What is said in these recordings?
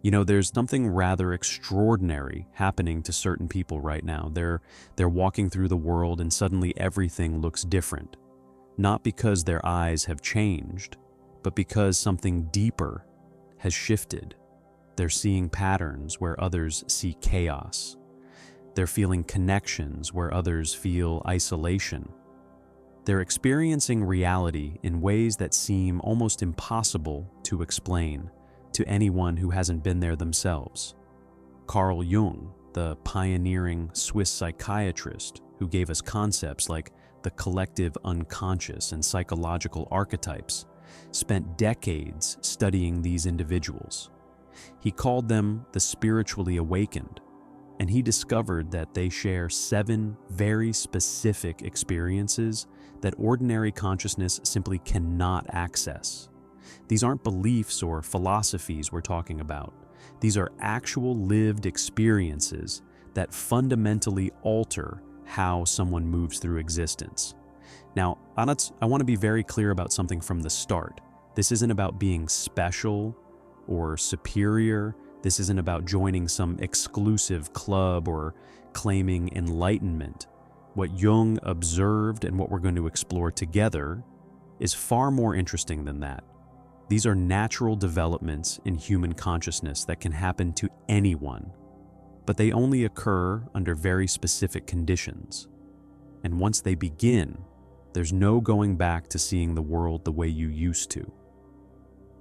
There's something rather extraordinary happening to certain people right now. They're walking through the world and suddenly everything looks different. Not because their eyes have changed, but because something deeper has shifted. They're seeing patterns where others see chaos. They're feeling connections where others feel isolation. They're experiencing reality in ways that seem almost impossible to explain to anyone who hasn't been there themselves. Carl Jung, the pioneering Swiss psychiatrist who gave us concepts like the collective unconscious and psychological archetypes, spent decades studying these individuals. He called them the spiritually awakened, and he discovered that they share 7 very specific experiences that ordinary consciousness simply cannot access. These aren't beliefs or philosophies we're talking about. These are actual lived experiences that fundamentally alter how someone moves through existence. Now, I want to be very clear about something from the start. This isn't about being special or superior. This isn't about joining some exclusive club or claiming enlightenment. What Jung observed and what we're going to explore together is far more interesting than that. These are natural developments in human consciousness that can happen to anyone, but they only occur under very specific conditions. And once they begin, there's no going back to seeing the world the way you used to.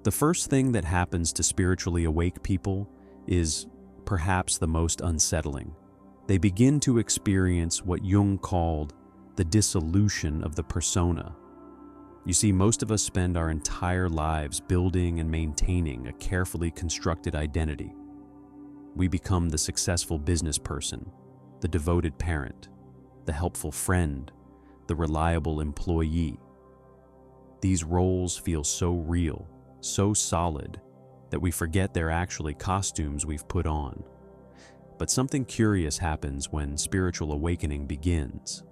The first thing that happens to spiritually awake people is perhaps the most unsettling. They begin to experience what Jung called the dissolution of the persona. You see, most of us spend our entire lives building and maintaining a carefully constructed identity. We become the successful business person, the devoted parent, the helpful friend, the reliable employee. These roles feel so real, so solid, that we forget they're actually costumes we've put on. But something curious happens when spiritual awakening begins.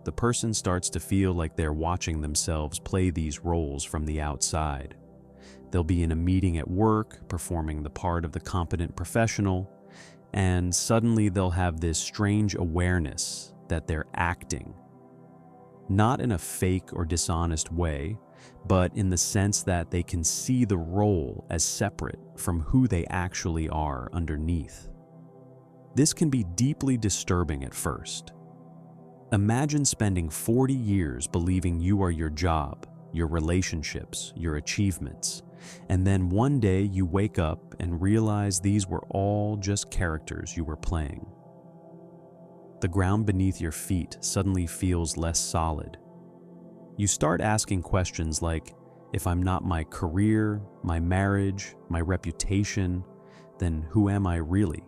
The person starts to feel like they're watching themselves play these roles from the outside. They'll be in a meeting at work, performing the part of the competent professional, and suddenly they'll have this strange awareness that they're acting. Not in a fake or dishonest way, but in the sense that they can see the role as separate from who they actually are underneath. This can be deeply disturbing at first. Imagine spending 40 years believing you are your job, your relationships, your achievements, and then one day you wake up and realize these were all just characters you were playing. The ground beneath your feet suddenly feels less solid. You start asking questions like, if I'm not my career, my marriage, my reputation, then who am I really?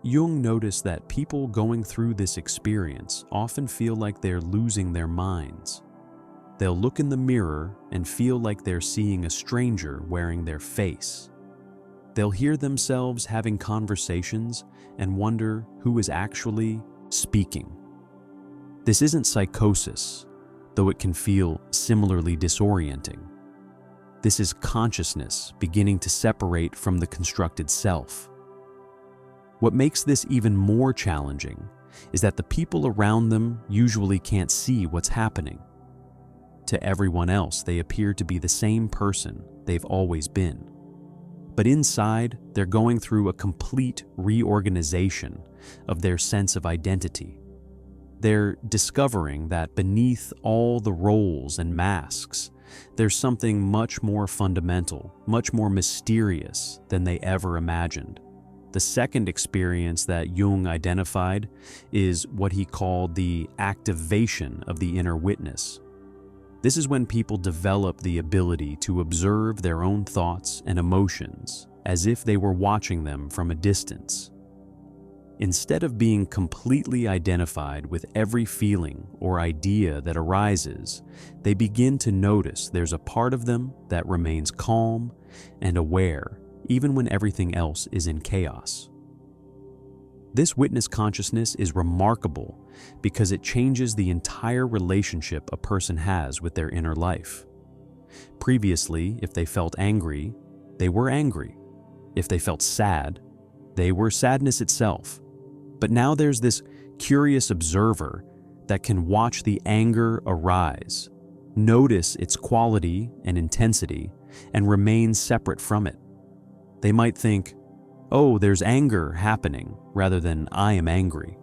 Jung noticed that people going through this experience often feel like they're losing their minds. They'll look in the mirror and feel like they're seeing a stranger wearing their face. They'll hear themselves having conversations and wonder who is actually speaking. This isn't psychosis, though it can feel similarly disorienting. This is consciousness beginning to separate from the constructed self. What makes this even more challenging is that the people around them usually can't see what's happening. To everyone else, they appear to be the same person they've always been. But inside, they're going through a complete reorganization of their sense of identity. They're discovering that beneath all the roles and masks, there's something much more fundamental, much more mysterious than they ever imagined. The second experience that Jung identified is what he called the activation of the inner witness. This is when people develop the ability to observe their own thoughts and emotions as if they were watching them from a distance. Instead of being completely identified with every feeling or idea that arises, they begin to notice there's a part of them that remains calm and aware even when everything else is in chaos. This witness consciousness is remarkable because it changes the entire relationship a person has with their inner life. Previously, if they felt angry, they were angry. If they felt sad, they were sadness itself. But now there's this curious observer that can watch the anger arise, notice its quality and intensity, and remain separate from it. They might think, "Oh, there's anger happening," rather than "I am angry."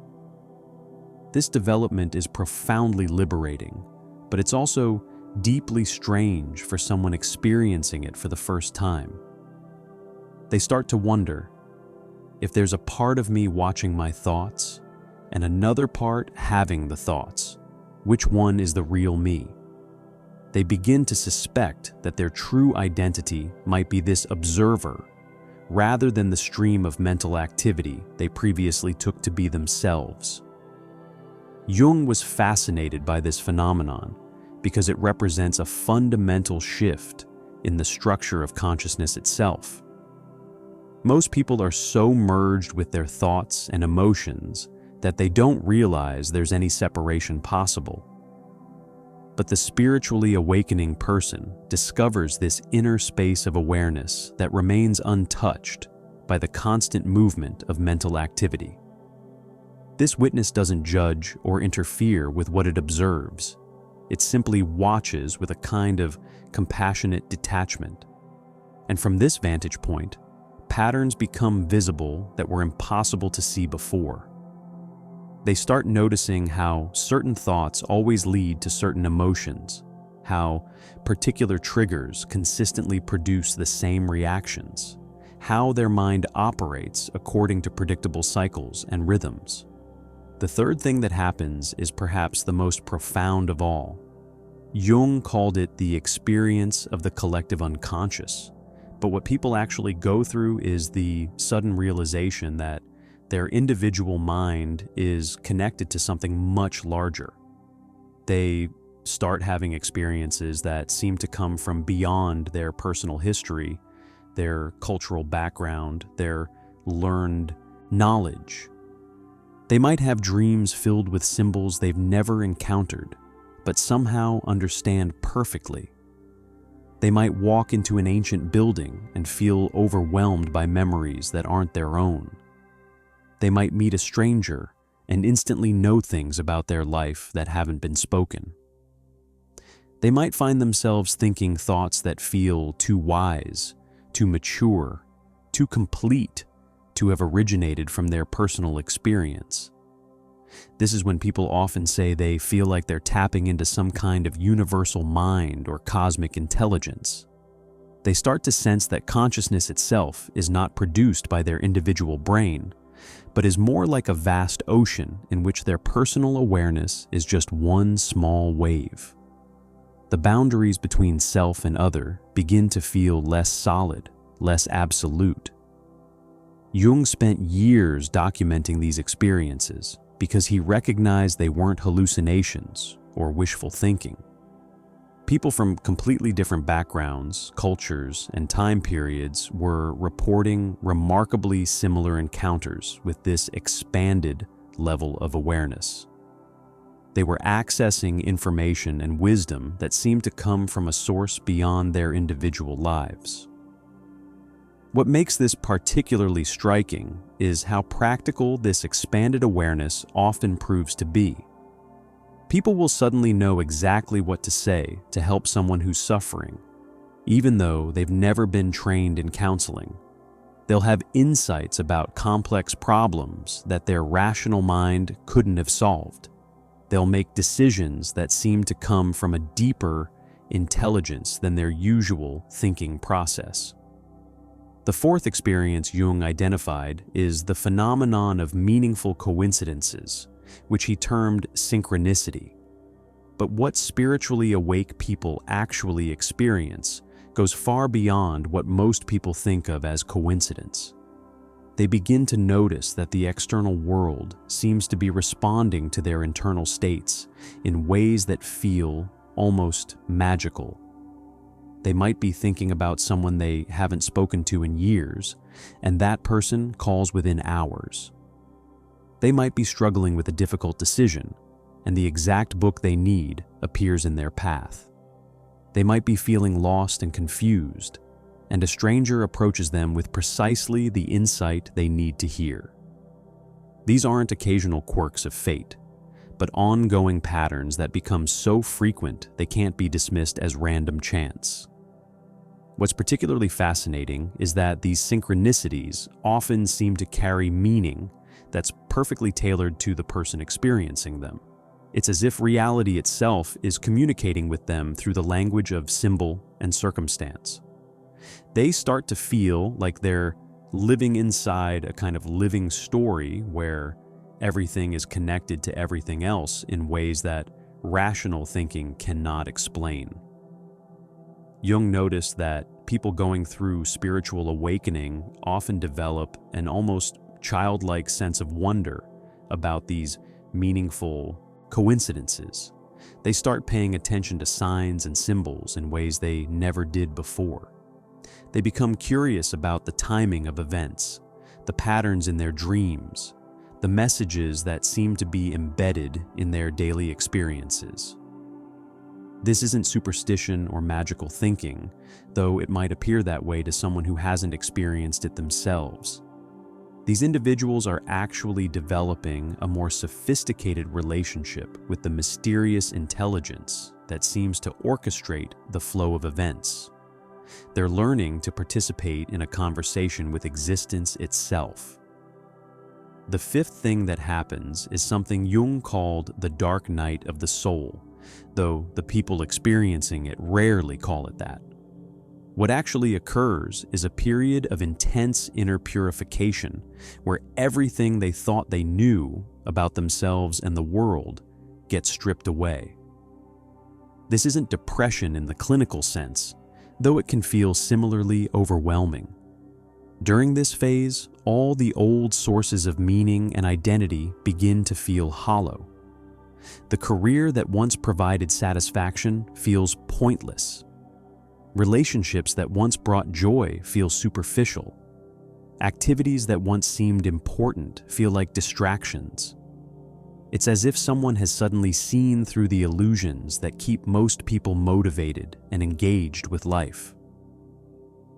This development is profoundly liberating, but it's also deeply strange for someone experiencing it for the first time. They start to wonder, if there's a part of me watching my thoughts and another part having the thoughts, which one is the real me? They begin to suspect that their true identity might be this observer rather than the stream of mental activity they previously took to be themselves. Jung was fascinated by this phenomenon because it represents a fundamental shift in the structure of consciousness itself. Most people are so merged with their thoughts and emotions that they don't realize there's any separation possible. But the spiritually awakening person discovers this inner space of awareness that remains untouched by the constant movement of mental activity. This witness doesn't judge or interfere with what it observes. It simply watches with a kind of compassionate detachment. And from this vantage point, patterns become visible that were impossible to see before. They start noticing how certain thoughts always lead to certain emotions, how particular triggers consistently produce the same reactions, how their mind operates according to predictable cycles and rhythms. The third thing that happens is perhaps the most profound of all. Jung called it the experience of the collective unconscious. But what people actually go through is the sudden realization that their individual mind is connected to something much larger. They start having experiences that seem to come from beyond their personal history, their cultural background, their learned knowledge. They might have dreams filled with symbols they've never encountered, but somehow understand perfectly. They might walk into an ancient building and feel overwhelmed by memories that aren't their own. They might meet a stranger and instantly know things about their life that haven't been spoken. They might find themselves thinking thoughts that feel too wise, too mature, too complete to have originated from their personal experience. This is when people often say they feel like they're tapping into some kind of universal mind or cosmic intelligence. They start to sense that consciousness itself is not produced by their individual brain, but is more like a vast ocean in which their personal awareness is just one small wave. The boundaries between self and other begin to feel less solid, less absolute. Jung spent years documenting these experiences because he recognized they weren't hallucinations or wishful thinking. People from completely different backgrounds, cultures, and time periods were reporting remarkably similar encounters with this expanded level of awareness. They were accessing information and wisdom that seemed to come from a source beyond their individual lives. What makes this particularly striking is how practical this expanded awareness often proves to be. People will suddenly know exactly what to say to help someone who's suffering, even though they've never been trained in counseling. They'll have insights about complex problems that their rational mind couldn't have solved. They'll make decisions that seem to come from a deeper intelligence than their usual thinking process. The fourth experience Jung identified is the phenomenon of meaningful coincidences, which he termed synchronicity. But what spiritually awake people actually experience goes far beyond what most people think of as coincidence. They begin to notice that the external world seems to be responding to their internal states in ways that feel almost magical. They might be thinking about someone they haven't spoken to in years, and that person calls within hours. They might be struggling with a difficult decision, and the exact book they need appears in their path. They might be feeling lost and confused, and a stranger approaches them with precisely the insight they need to hear. These aren't occasional quirks of fate, but ongoing patterns that become so frequent they can't be dismissed as random chance. What's particularly fascinating is that these synchronicities often seem to carry meaning that's perfectly tailored to the person experiencing them. It's as if reality itself is communicating with them through the language of symbol and circumstance. They start to feel like they're living inside a kind of living story where everything is connected to everything else in ways that rational thinking cannot explain. Jung noticed that people going through spiritual awakening often develop an almost childlike sense of wonder about these meaningful coincidences. They start paying attention to signs and symbols in ways they never did before. They become curious about the timing of events, the patterns in their dreams, the messages that seem to be embedded in their daily experiences. This isn't superstition or magical thinking, though it might appear that way to someone who hasn't experienced it themselves. These individuals are actually developing a more sophisticated relationship with the mysterious intelligence that seems to orchestrate the flow of events. They're learning to participate in a conversation with existence itself. The fifth thing that happens is something Jung called the dark night of the soul, though the people experiencing it rarely call it that. What actually occurs is a period of intense inner purification where everything they thought they knew about themselves and the world gets stripped away. This isn't depression in the clinical sense, though it can feel similarly overwhelming. During this phase, all the old sources of meaning and identity begin to feel hollow. The career that once provided satisfaction feels pointless. Relationships that once brought joy feel superficial. Activities that once seemed important feel like distractions. It's as if someone has suddenly seen through the illusions that keep most people motivated and engaged with life.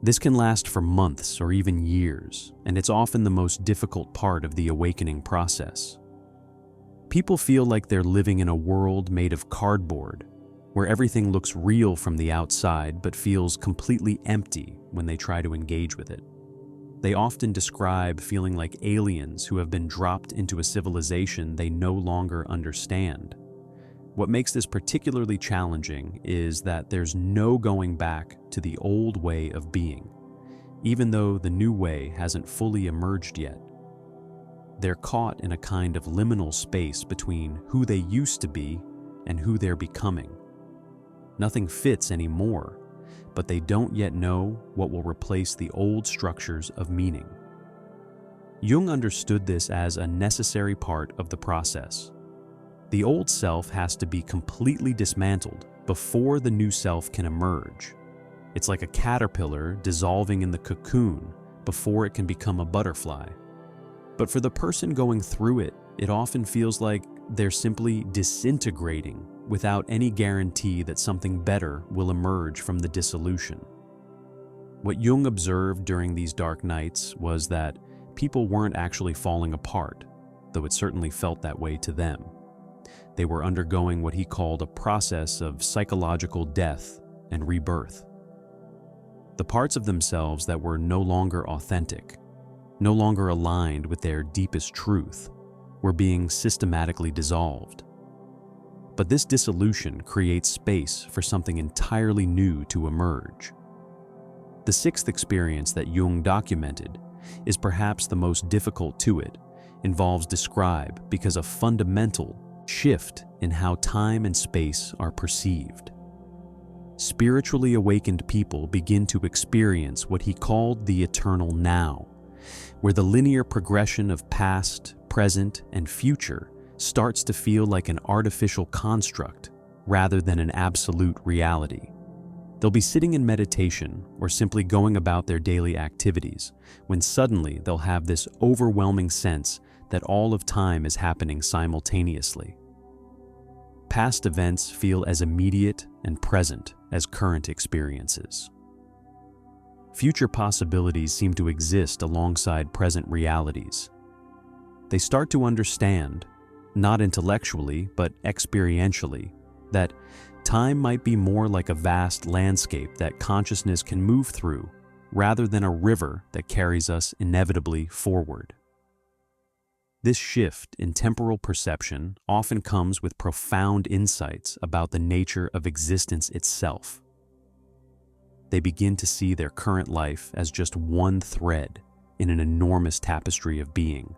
This can last for months or even years, and it's often the most difficult part of the awakening process. People feel like they're living in a world made of cardboard, where everything looks real from the outside but feels completely empty when they try to engage with it. They often describe feeling like aliens who have been dropped into a civilization they no longer understand. What makes this particularly challenging is that there's no going back to the old way of being, even though the new way hasn't fully emerged yet. They're caught in a kind of liminal space between who they used to be and who they're becoming. Nothing fits anymore, but they don't yet know what will replace the old structures of meaning. Jung understood this as a necessary part of the process. The old self has to be completely dismantled before the new self can emerge. It's like a caterpillar dissolving in the cocoon before it can become a butterfly. But for the person going through it, it often feels like they're simply disintegrating without any guarantee that something better will emerge from the dissolution. What Jung observed during these dark nights was that people weren't actually falling apart, though it certainly felt that way to them. They were undergoing what he called a process of psychological death and rebirth. The parts of themselves that were no longer authentic, no longer aligned with their deepest truth, were being systematically dissolved. But this dissolution creates space for something entirely new to emerge. The sixth experience that Jung documented is perhaps the most difficult to it, involves describe because of fundamental shift in how time and space are perceived. Spiritually awakened people begin to experience what he called the eternal now, where the linear progression of past, present, and future starts to feel like an artificial construct rather than an absolute reality. They'll be sitting in meditation or simply going about their daily activities when suddenly they'll have this overwhelming sense that all of time is happening simultaneously. Past events feel as immediate and present as current experiences. future possibilities seem to exist alongside present realities. They start to understand, not intellectually but experientially, that time might be more like a vast landscape that consciousness can move through, rather than a river that carries us inevitably forward. This shift in temporal perception often comes with profound insights about the nature of existence itself. They begin to see their current life as just one thread in an enormous tapestry of being.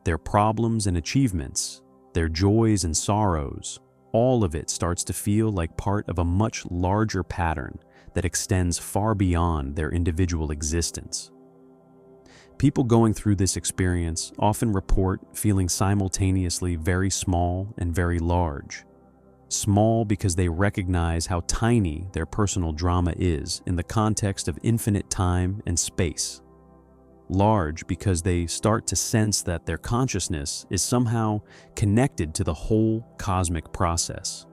Their problems and achievements, their joys and sorrows, all of it starts to feel like part of a much larger pattern that extends far beyond their individual existence. People going through this experience often report feeling simultaneously very small and very large. Small because they recognize how tiny their personal drama is in the context of infinite time and space. Large because they start to sense that their consciousness is somehow connected to the whole cosmic process.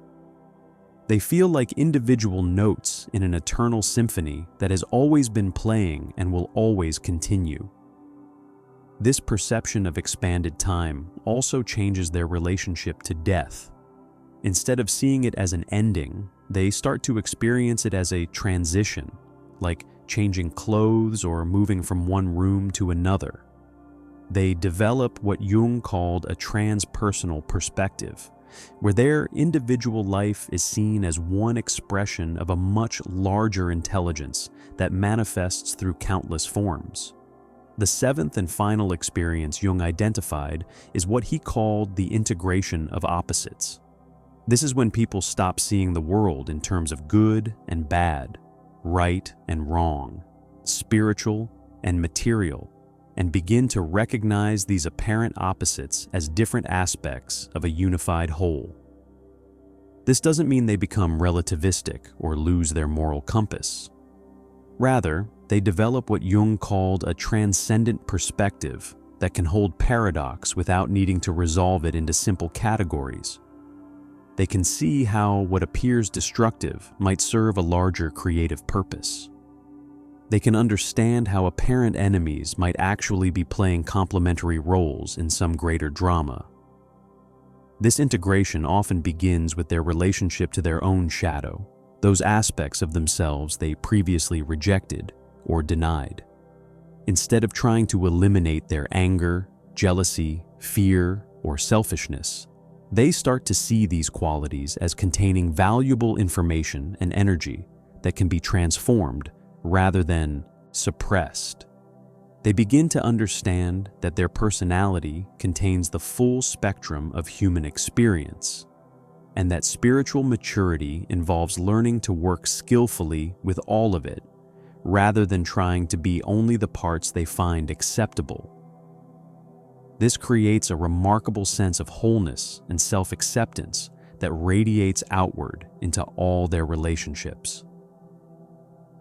They feel like individual notes in an eternal symphony that has always been playing and will always continue. This perception of expanded time also changes their relationship to death. Instead of seeing it as an ending, they start to experience it as a transition, like changing clothes or moving from one room to another. They develop what Jung called a transpersonal perspective, where their individual life is seen as one expression of a much larger intelligence that manifests through countless forms. The seventh and final experience Jung identified is what he called the integration of opposites. This is when people stop seeing the world in terms of good and bad, right and wrong, spiritual and material, and begin to recognize these apparent opposites as different aspects of a unified whole. This doesn't mean they become relativistic or lose their moral compass. Rather, they develop what Jung called a transcendent perspective that can hold paradox without needing to resolve it into simple categories. They can see how what appears destructive might serve a larger creative purpose. They can understand how apparent enemies might actually be playing complementary roles in some greater drama. This integration often begins with their relationship to their own shadow, those aspects of themselves they previously rejected or denied. Instead of trying to eliminate their anger, jealousy, fear, or selfishness, they start to see these qualities as containing valuable information and energy that can be transformed rather than suppressed. They begin to understand that their personality contains the full spectrum of human experience, and that spiritual maturity involves learning to work skillfully with all of it, rather than trying to be only the parts they find acceptable. This creates a remarkable sense of wholeness and self-acceptance that radiates outward into all their relationships.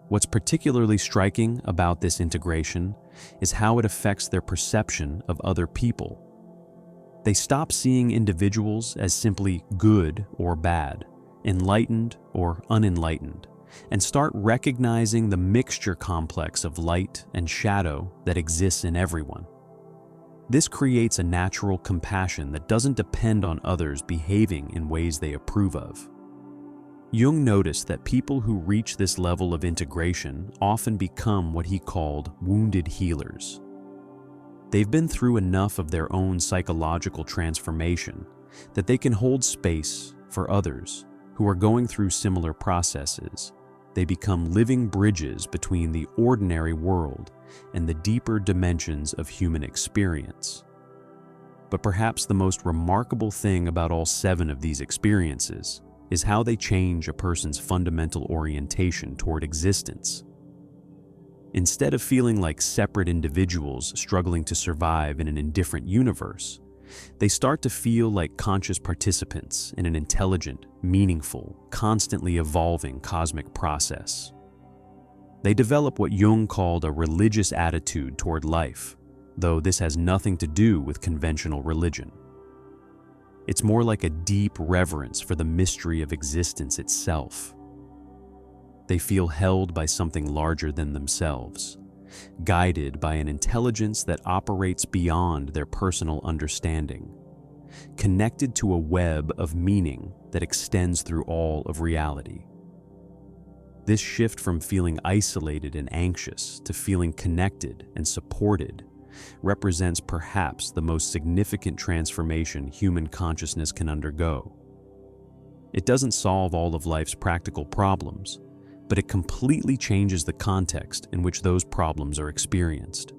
What's particularly striking about this integration is how it affects their perception of other people. They stop seeing individuals as simply good or bad, enlightened or unenlightened, and start recognizing the mixture complex of light and shadow that exists in everyone. This creates a natural compassion that doesn't depend on others behaving in ways they approve of. Jung noticed that people who reach this level of integration often become what he called wounded healers. They've been through enough of their own psychological transformation that they can hold space for others who are going through similar processes. They become living bridges between the ordinary world and the deeper dimensions of human experience. But perhaps the most remarkable thing about all 7 of these experiences is how they change a person's fundamental orientation toward existence. Instead of feeling like separate individuals struggling to survive in an indifferent universe, they start to feel like conscious participants in an intelligent, meaningful, constantly evolving cosmic process. They develop what Jung called a religious attitude toward life, though this has nothing to do with conventional religion. It's more like a deep reverence for the mystery of existence itself. They feel held by something larger than themselves, guided by an intelligence that operates beyond their personal understanding, connected to a web of meaning that extends through all of reality. This shift from feeling isolated and anxious to feeling connected and supported represents perhaps the most significant transformation human consciousness can undergo. It doesn't solve all of life's practical problems, but it completely changes the context in which those problems are experienced.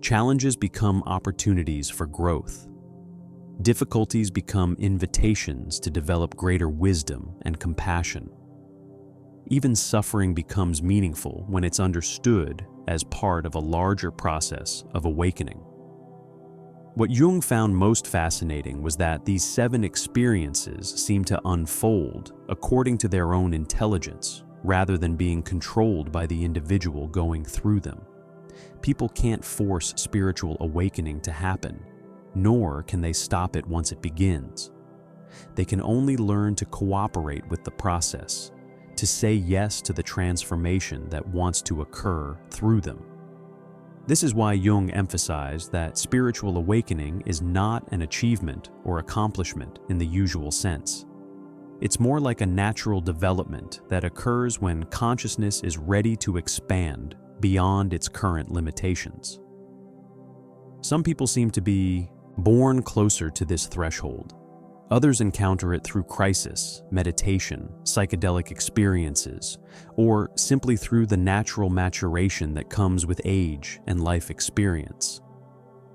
Challenges become opportunities for growth. Difficulties become invitations to develop greater wisdom and compassion. Even suffering becomes meaningful when it's understood as part of a larger process of awakening. What Jung found most fascinating was that these 7 experiences seem to unfold according to their own intelligence, rather than being controlled by the individual going through them. People can't force spiritual awakening to happen, nor can they stop it once it begins. They can only learn to cooperate with the process, to say yes to the transformation that wants to occur through them. This is why Jung emphasized that spiritual awakening is not an achievement or accomplishment in the usual sense. It's more like a natural development that occurs when consciousness is ready to expand beyond its current limitations. Some people seem to be born closer to this threshold. Others encounter it through crisis, meditation, psychedelic experiences, or simply through the natural maturation that comes with age and life experience.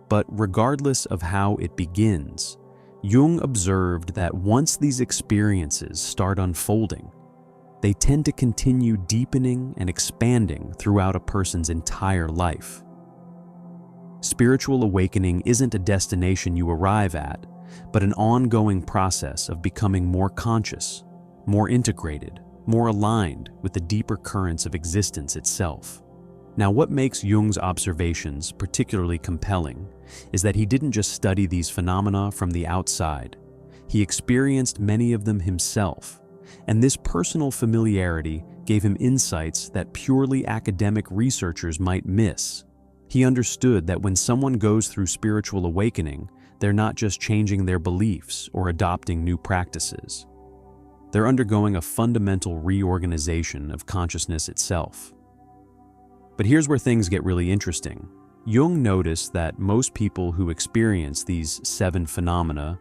But regardless of how it begins, Jung observed that once these experiences start unfolding, they tend to continue deepening and expanding throughout a person's entire life. Spiritual awakening isn't a destination you arrive at, but an ongoing process of becoming more conscious, more integrated, more aligned with the deeper currents of existence itself. Now, what makes Jung's observations particularly compelling is that he didn't just study these phenomena from the outside. He experienced many of them himself, and this personal familiarity gave him insights that purely academic researchers might miss. He understood that when someone goes through spiritual awakening, they're not just changing their beliefs or adopting new practices. They're undergoing a fundamental reorganization of consciousness itself. But here's where things get really interesting. Jung noticed that most people who experience these 7 phenomena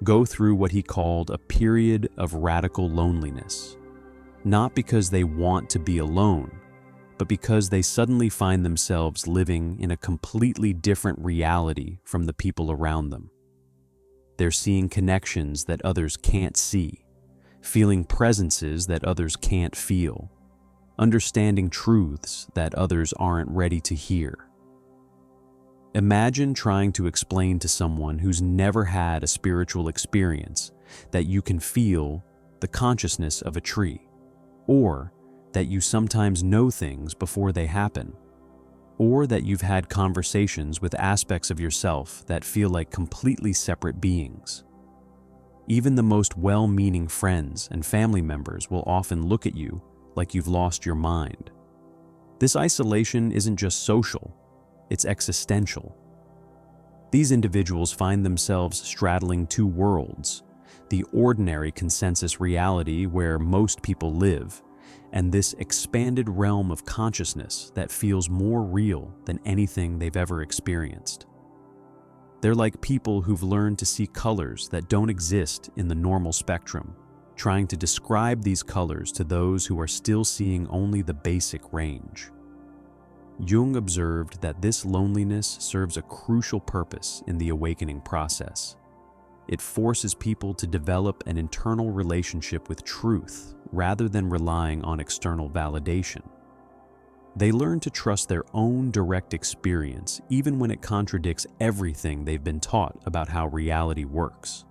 go through what he called a period of radical loneliness, not because they want to be alone, but because they suddenly find themselves living in a completely different reality from the people around them. They're seeing connections that others can't see, feeling presences that others can't feel, understanding truths that others aren't ready to hear. Imagine trying to explain to someone who's never had a spiritual experience that you can feel the consciousness of a tree, or that you sometimes know things before they happen, or that you've had conversations with aspects of yourself that feel like completely separate beings. Even the most well-meaning friends and family members will often look at you like you've lost your mind. This isolation isn't just social, it's existential. These individuals find themselves straddling 2 worlds, the ordinary consensus reality where most people live, and this expanded realm of consciousness that feels more real than anything they've ever experienced. They're like people who've learned to see colors that don't exist in the normal spectrum, trying to describe these colors to those who are still seeing only the basic range. Jung observed that this loneliness serves a crucial purpose in the awakening process. It forces people to develop an internal relationship with truth rather than relying on external validation. They learn to trust their own direct experience even when it contradicts everything they've been taught about how reality works.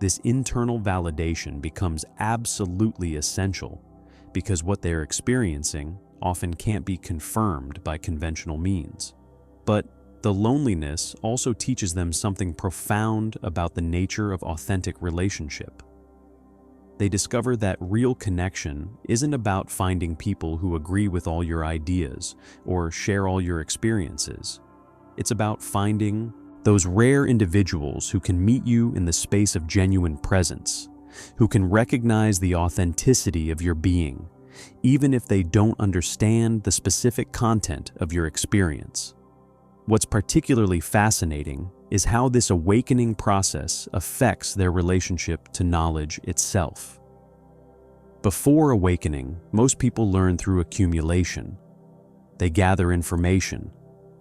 This internal validation becomes absolutely essential because what they're experiencing often can't be confirmed by conventional means. But the loneliness also teaches them something profound about the nature of authentic relationship. They discover that real connection isn't about finding people who agree with all your ideas or share all your experiences. It's about finding those rare individuals who can meet you in the space of genuine presence, who can recognize the authenticity of your being, even if they don't understand the specific content of your experience. What's particularly fascinating is how this awakening process affects their relationship to knowledge itself. Before awakening, most people learn through accumulation. They gather information,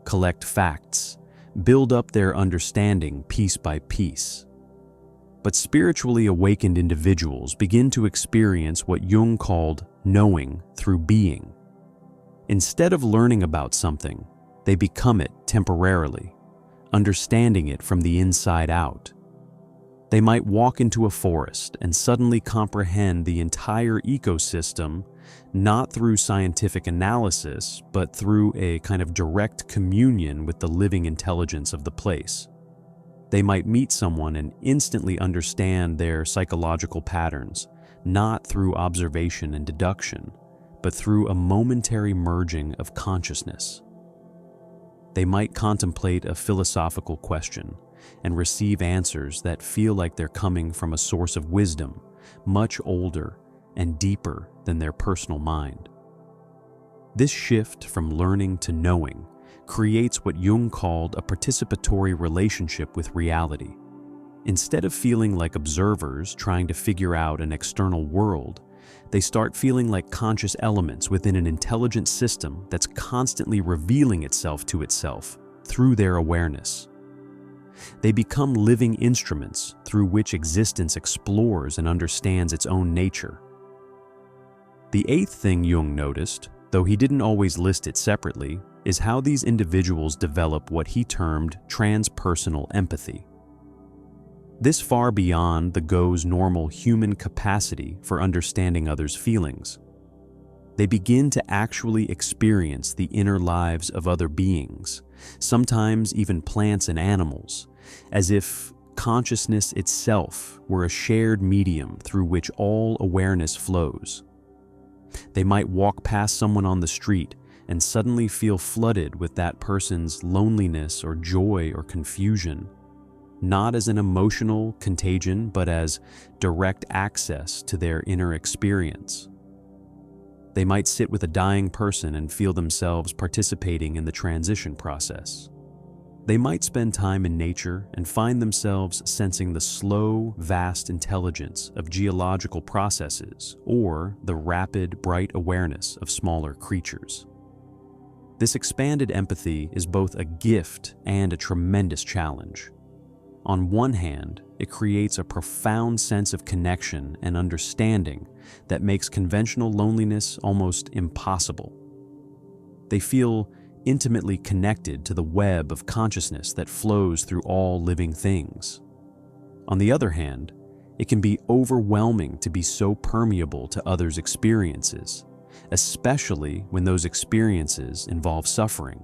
collect facts, build up their understanding piece by piece. But spiritually awakened individuals begin to experience what Jung called knowing through being. Instead of learning about something, they become it temporarily, understanding it from the inside out. They might walk into a forest and suddenly comprehend the entire ecosystem, not through scientific analysis, but through a kind of direct communion with the living intelligence of the place. They might meet someone and instantly understand their psychological patterns, not through observation and deduction, but through a momentary merging of consciousness. They might contemplate a philosophical question and receive answers that feel like they're coming from a source of wisdom, much older and deeper than their personal mind. This shift from learning to knowing creates what Jung called a participatory relationship with reality. Instead of feeling like observers trying to figure out an external world, they start feeling like conscious elements within an intelligent system that's constantly revealing itself to itself through their awareness. They become living instruments through which existence explores and understands its own nature. The eighth thing Jung noticed, though he didn't always list it separately, is how these individuals develop what he termed transpersonal empathy. This far beyond the go's normal human capacity for understanding others' feelings. They begin to actually experience the inner lives of other beings, sometimes even plants and animals, as if consciousness itself were a shared medium through which all awareness flows. They might walk past someone on the street and suddenly feel flooded with that person's loneliness or joy or confusion, not as an emotional contagion, but as direct access to their inner experience. They might sit with a dying person and feel themselves participating in the transition process. They might spend time in nature and find themselves sensing the slow, vast intelligence of geological processes or the rapid, bright awareness of smaller creatures. This expanded empathy is both a gift and a tremendous challenge. On one hand, it creates a profound sense of connection and understanding that makes conventional loneliness almost impossible. They feel intimately connected to the web of consciousness that flows through all living things. On the other hand, it can be overwhelming to be so permeable to others' experiences, especially when those experiences involve suffering.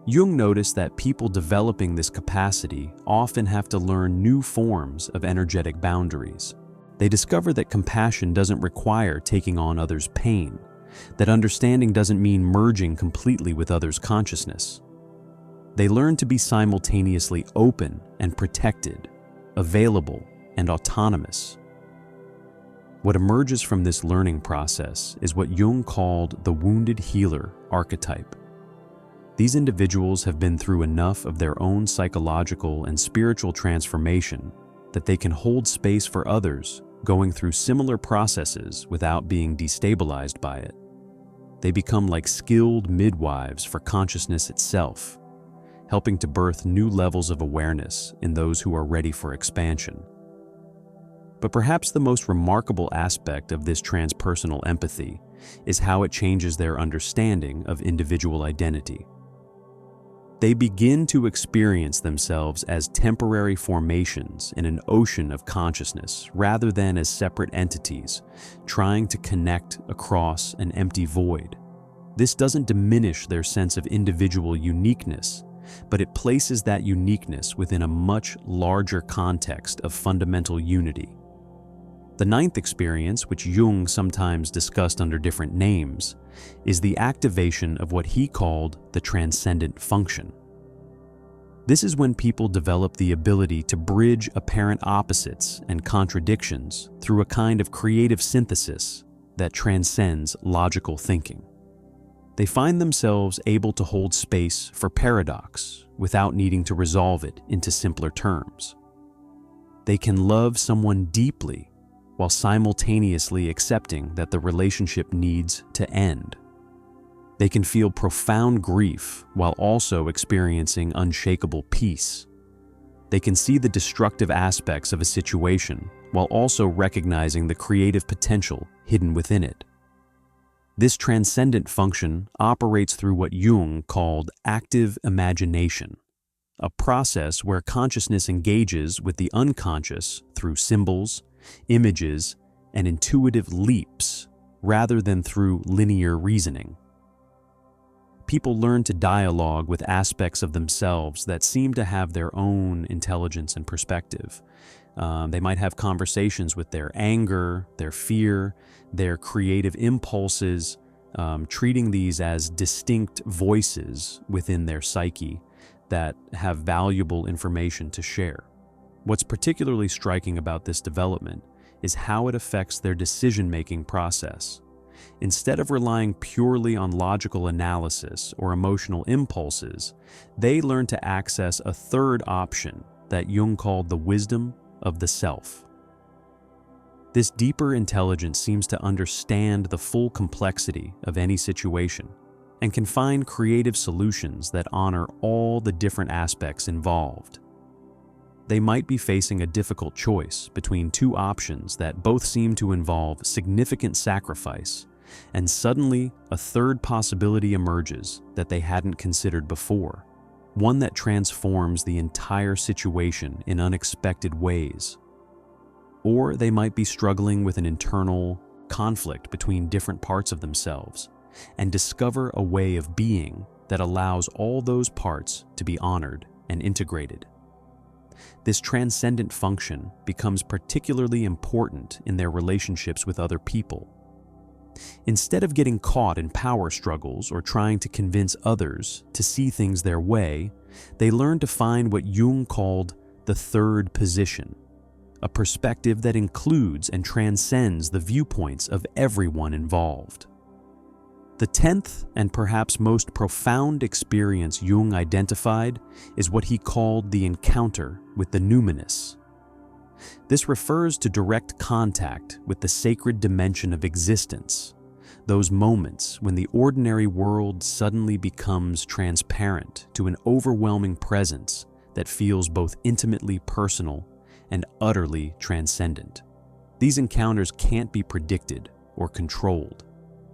Jung noticed that people developing this capacity often have to learn new forms of energetic boundaries. They discover that compassion doesn't require taking on others' pain, that understanding doesn't mean merging completely with others' consciousness. They learn to be simultaneously open and protected, available and autonomous. What emerges from this learning process is what Jung called the wounded healer archetype. These individuals have been through enough of their own psychological and spiritual transformation that they can hold space for others going through similar processes without being destabilized by it. They become like skilled midwives for consciousness itself, helping to birth new levels of awareness in those who are ready for expansion. But perhaps the most remarkable aspect of this transpersonal empathy is how it changes their understanding of individual identity. They begin to experience themselves as temporary formations in an ocean of consciousness rather than as separate entities trying to connect across an empty void. This doesn't diminish their sense of individual uniqueness, but it places that uniqueness within a much larger context of fundamental unity. The ninth experience, which Jung sometimes discussed under different names, is the activation of what he called the transcendent function. This is when people develop the ability to bridge apparent opposites and contradictions through a kind of creative synthesis that transcends logical thinking. They find themselves able to hold space for paradox without needing to resolve it into simpler terms. They can love someone deeply while simultaneously accepting that the relationship needs to end. They can feel profound grief while also experiencing unshakable peace. They can see the destructive aspects of a situation while also recognizing the creative potential hidden within it. This transcendent function operates through what Jung called active imagination, a process where consciousness engages with the unconscious through symbols, images, and intuitive leaps rather than through linear reasoning. People learn to dialogue with aspects of themselves that seem to have their own intelligence and perspective. They might have conversations with their anger, their fear, their creative impulses, treating these as distinct voices within their psyche that have valuable information to share. What's particularly striking about this development is how it affects their decision-making process. Instead of relying purely on logical analysis or emotional impulses, they learn to access a third option that Jung called the wisdom of the self. This deeper intelligence seems to understand the full complexity of any situation and can find creative solutions that honor all the different aspects involved. They might be facing a difficult choice between two options that both seem to involve significant sacrifice, and suddenly a third possibility emerges that they hadn't considered before, one that transforms the entire situation in unexpected ways. Or they might be struggling with an internal conflict between different parts of themselves and discover a way of being that allows all those parts to be honored and integrated. This transcendent function becomes particularly important in their relationships with other people. Instead of getting caught in power struggles or trying to convince others to see things their way, they learn to find what Jung called the third position, a perspective that includes and transcends the viewpoints of everyone involved. The 10th and perhaps most profound experience Jung identified is what he called the encounter with the numinous. This refers to direct contact with the sacred dimension of existence, those moments when the ordinary world suddenly becomes transparent to an overwhelming presence that feels both intimately personal and utterly transcendent. These encounters can't be predicted or controlled.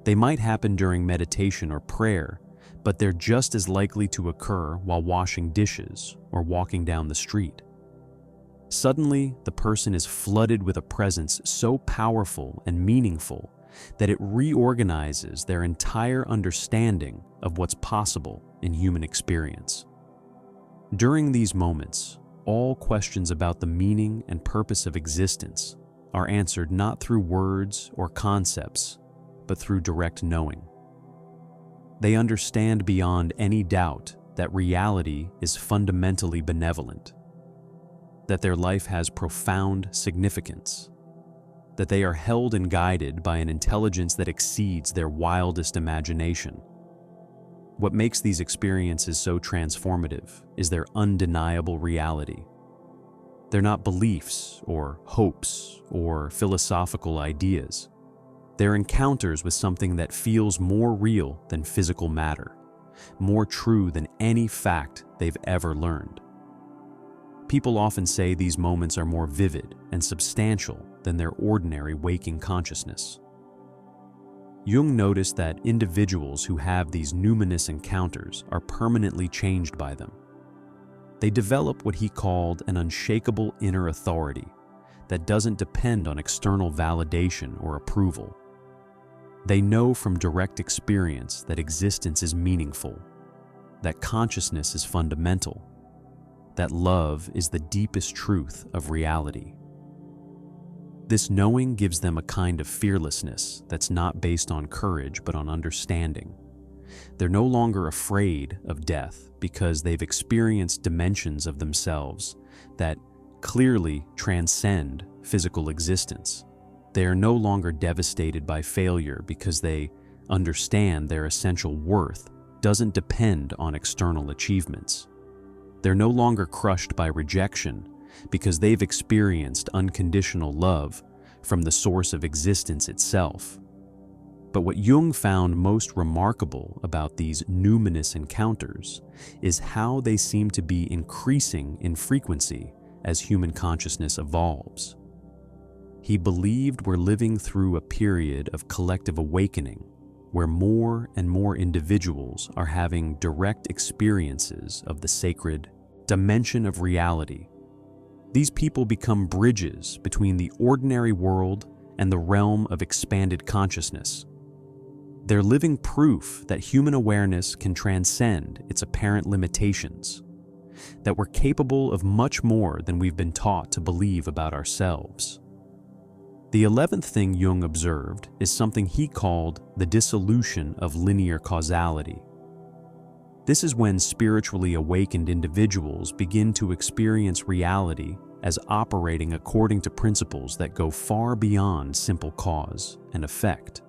They might happen during meditation or prayer, but they're just as likely to occur while washing dishes or walking down the street. Suddenly, the person is flooded with a presence so powerful and meaningful that it reorganizes their entire understanding of what's possible in human experience. During these moments, all questions about the meaning and purpose of existence are answered not through words or concepts, but through direct knowing. They understand beyond any doubt that reality is fundamentally benevolent, that their life has profound significance, that they are held and guided by an intelligence that exceeds their wildest imagination. What makes these experiences so transformative is their undeniable reality. They're not beliefs or hopes or philosophical ideas. They're encounters with something that feels more real than physical matter, more true than any fact they've ever learned. People often say these moments are more vivid and substantial than their ordinary waking consciousness. Jung noticed that individuals who have these numinous encounters are permanently changed by them. They develop what he called an unshakable inner authority that doesn't depend on external validation or approval. They know from direct experience that existence is meaningful, that consciousness is fundamental, that love is the deepest truth of reality. This knowing gives them a kind of fearlessness that's not based on courage but on understanding. They're no longer afraid of death because they've experienced dimensions of themselves that clearly transcend physical existence. They are no longer devastated by failure because they understand their essential worth doesn't depend on external achievements. They're no longer crushed by rejection because they've experienced unconditional love from the source of existence itself. But what Jung found most remarkable about these numinous encounters is how they seem to be increasing in frequency as human consciousness evolves. He believed we're living through a period of collective awakening where more and more individuals are having direct experiences of the sacred dimension of reality. These people become bridges between the ordinary world and the realm of expanded consciousness. They're living proof that human awareness can transcend its apparent limitations, that we're capable of much more than we've been taught to believe about ourselves. The 11th thing Jung observed is something he called the dissolution of linear causality. This is when spiritually awakened individuals begin to experience reality as operating according to principles that go far beyond simple cause and effect.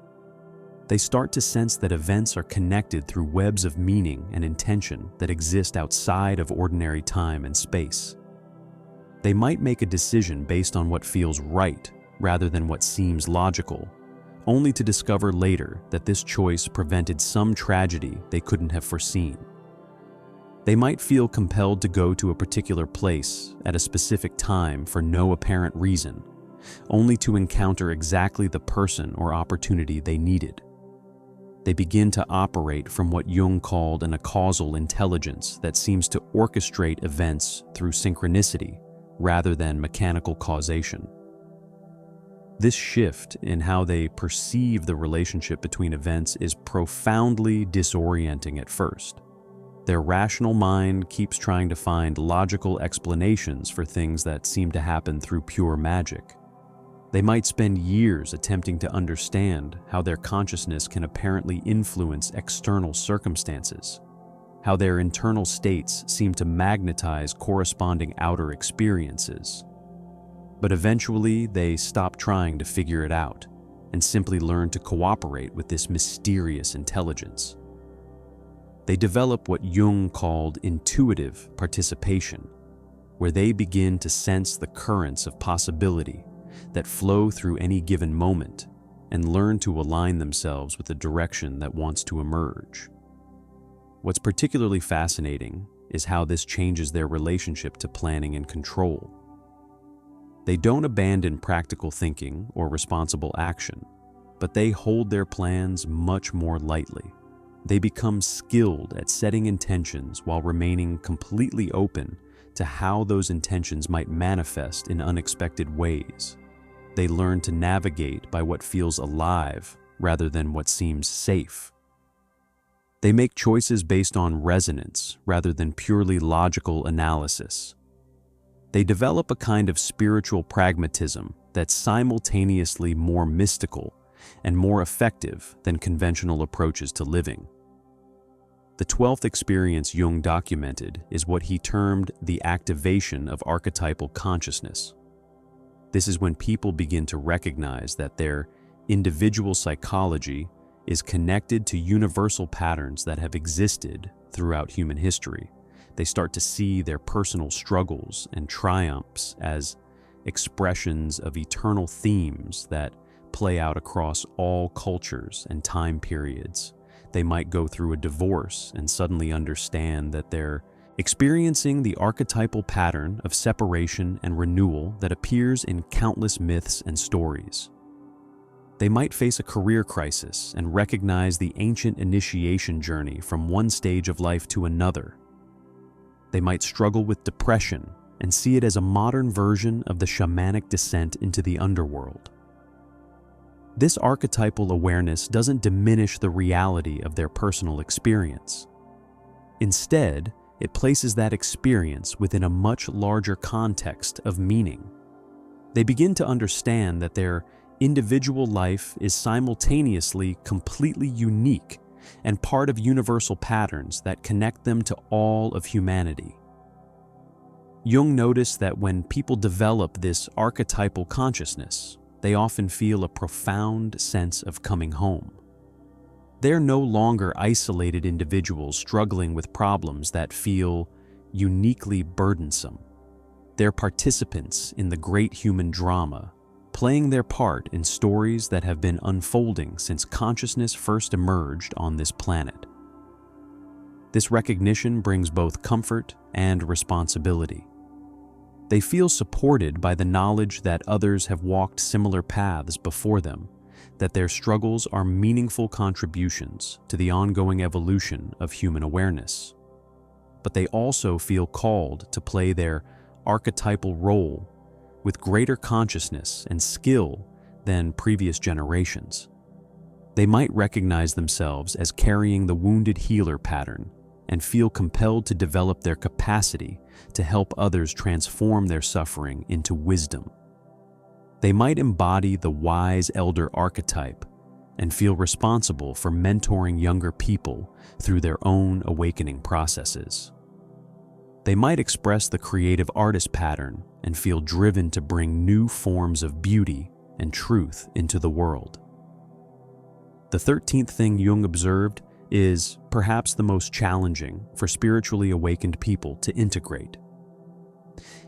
They start to sense that events are connected through webs of meaning and intention that exist outside of ordinary time and space. They might make a decision based on what feels right rather than what seems logical, only to discover later that this choice prevented some tragedy they couldn't have foreseen. They might feel compelled to go to a particular place at a specific time for no apparent reason, only to encounter exactly the person or opportunity they needed. They begin to operate from what Jung called an acausal intelligence that seems to orchestrate events through synchronicity rather than mechanical causation. This shift in how they perceive the relationship between events is profoundly disorienting at first. Their rational mind keeps trying to find logical explanations for things that seem to happen through pure magic. They might spend years attempting to understand how their consciousness can apparently influence external circumstances, how their internal states seem to magnetize corresponding outer experiences. But eventually, they stop trying to figure it out and simply learn to cooperate with this mysterious intelligence. They develop what Jung called intuitive participation, where they begin to sense the currents of possibility that flow through any given moment and learn to align themselves with the direction that wants to emerge. What's particularly fascinating is how this changes their relationship to planning and control. They don't abandon practical thinking or responsible action, but they hold their plans much more lightly. They become skilled at setting intentions while remaining completely open to how those intentions might manifest in unexpected ways. They learn to navigate by what feels alive rather than what seems safe. They make choices based on resonance rather than purely logical analysis. They develop a kind of spiritual pragmatism that's simultaneously more mystical and more effective than conventional approaches to living. The 12th experience Jung documented is what he termed the activation of archetypal consciousness. This is when people begin to recognize that their individual psychology is connected to universal patterns that have existed throughout human history. They start to see their personal struggles and triumphs as expressions of eternal themes that play out across all cultures and time periods. They might go through a divorce and suddenly understand that they're experiencing the archetypal pattern of separation and renewal that appears in countless myths and stories. They might face a career crisis and recognize the ancient initiation journey from one stage of life to another. They might struggle with depression and see it as a modern version of the shamanic descent into the underworld. This archetypal awareness doesn't diminish the reality of their personal experience. Instead, it places that experience within a much larger context of meaning. They begin to understand that their individual life is simultaneously completely unique and part of universal patterns that connect them to all of humanity. Jung noticed that when people develop this archetypal consciousness, they often feel a profound sense of coming home. They're no longer isolated individuals struggling with problems that feel uniquely burdensome. They're participants in the great human drama, playing their part in stories that have been unfolding since consciousness first emerged on this planet. This recognition brings both comfort and responsibility. They feel supported by the knowledge that others have walked similar paths before them, that their struggles are meaningful contributions to the ongoing evolution of human awareness. But they also feel called to play their archetypal role with greater consciousness and skill than previous generations. They might recognize themselves as carrying the wounded healer pattern and feel compelled to develop their capacity to help others transform their suffering into wisdom. They might embody the wise elder archetype and feel responsible for mentoring younger people through their own awakening processes. They might express the creative artist pattern and feel driven to bring new forms of beauty and truth into the world. The 13th thing Jung observed is perhaps the most challenging for spiritually awakened people to integrate.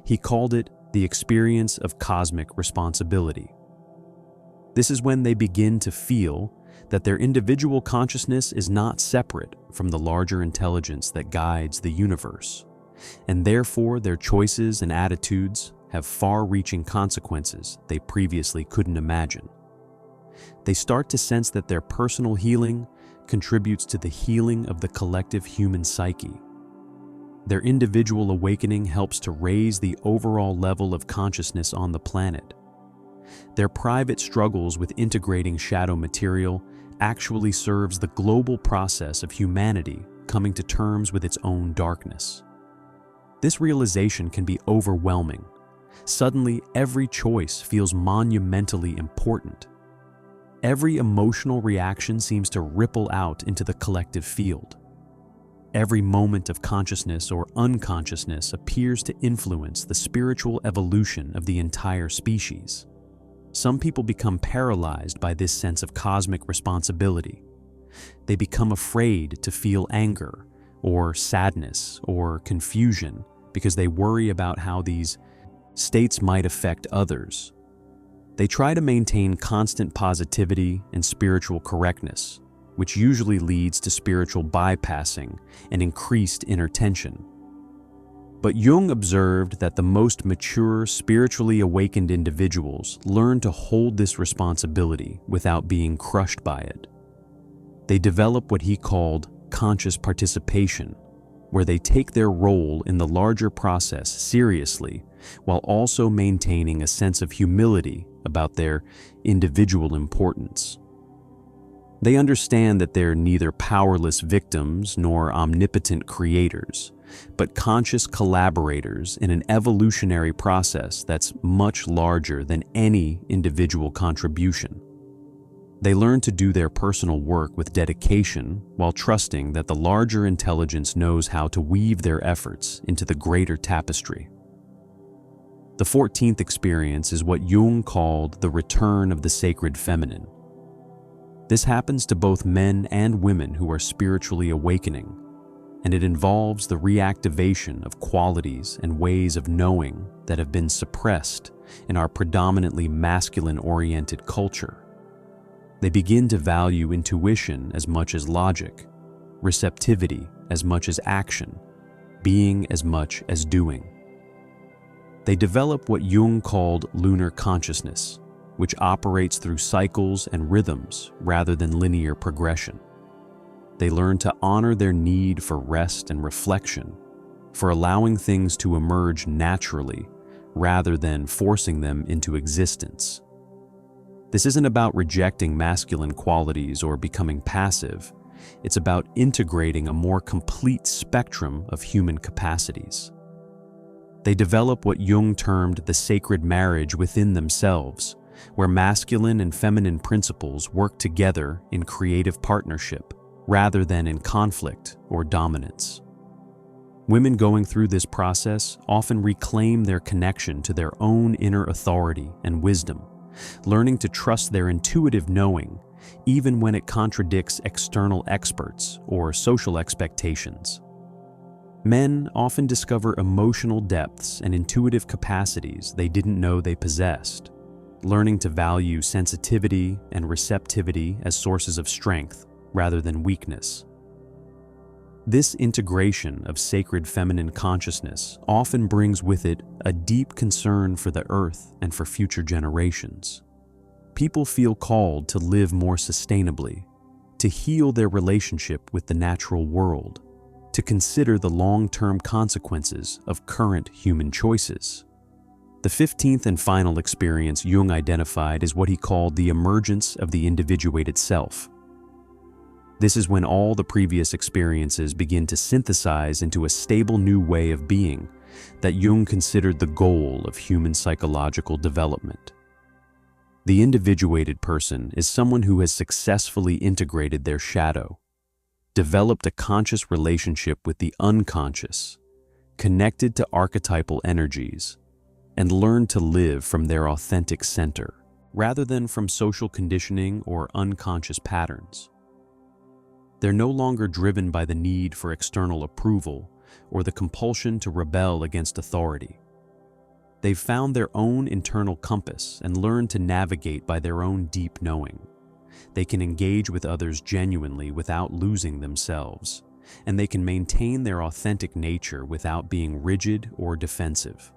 He called it the experience of cosmic responsibility. This is when they begin to feel that their individual consciousness is not separate from the larger intelligence that guides the universe, and therefore their choices and attitudes have far-reaching consequences they previously couldn't imagine. They start to sense that their personal healing contributes to the healing of the collective human psyche. Their individual awakening helps to raise the overall level of consciousness on the planet. Their private struggles with integrating shadow material actually serves the global process of humanity coming to terms with its own darkness. This realization can be overwhelming. Suddenly, every choice feels monumentally important. Every emotional reaction seems to ripple out into the collective field. Every moment of consciousness or unconsciousness appears to influence the spiritual evolution of the entire species. Some people become paralyzed by this sense of cosmic responsibility. They become afraid to feel anger, or sadness, or confusion because they worry about how these states might affect others. They try to maintain constant positivity and spiritual correctness, which usually leads to spiritual bypassing and increased inner tension. But Jung observed that the most mature, spiritually awakened individuals learn to hold this responsibility without being crushed by it. They develop what he called conscious participation, where they take their role in the larger process seriously while also maintaining a sense of humility about their individual importance. They understand that they're neither powerless victims nor omnipotent creators, but conscious collaborators in an evolutionary process that's much larger than any individual contribution. They learn to do their personal work with dedication while trusting that the larger intelligence knows how to weave their efforts into the greater tapestry. The 14th experience is what Jung called the return of the sacred feminine. This happens to both men and women who are spiritually awakening, and it involves the reactivation of qualities and ways of knowing that have been suppressed in our predominantly masculine-oriented culture. They begin to value intuition as much as logic, receptivity as much as action, being as much as doing. They develop what Jung called lunar consciousness, which operates through cycles and rhythms rather than linear progression. They learn to honor their need for rest and reflection, for allowing things to emerge naturally rather than forcing them into existence. This isn't about rejecting masculine qualities or becoming passive. It's about integrating a more complete spectrum of human capacities. They develop what Jung termed the sacred marriage within themselves, where masculine and feminine principles work together in creative partnership rather than in conflict or dominance. Women going through this process often reclaim their connection to their own inner authority and wisdom, learning to trust their intuitive knowing even when it contradicts external experts or social expectations. Men often discover emotional depths and intuitive capacities they didn't know they possessed, learning to value sensitivity and receptivity as sources of strength rather than weakness. This integration of sacred feminine consciousness often brings with it a deep concern for the earth and for future generations. People feel called to live more sustainably, to heal their relationship with the natural world, to consider the long-term consequences of current human choices. The 15th and final experience Jung identified is what he called the emergence of the individuated self. This is when all the previous experiences begin to synthesize into a stable new way of being that Jung considered the goal of human psychological development. The individuated person is someone who has successfully integrated their shadow, developed a conscious relationship with the unconscious, connected to archetypal energies, and learned to live from their authentic center, rather than from social conditioning or unconscious patterns. They're no longer driven by the need for external approval or the compulsion to rebel against authority. They've found their own internal compass and learned to navigate by their own deep knowing. They can engage with others genuinely without losing themselves, and they can maintain their authentic nature without being rigid or defensive.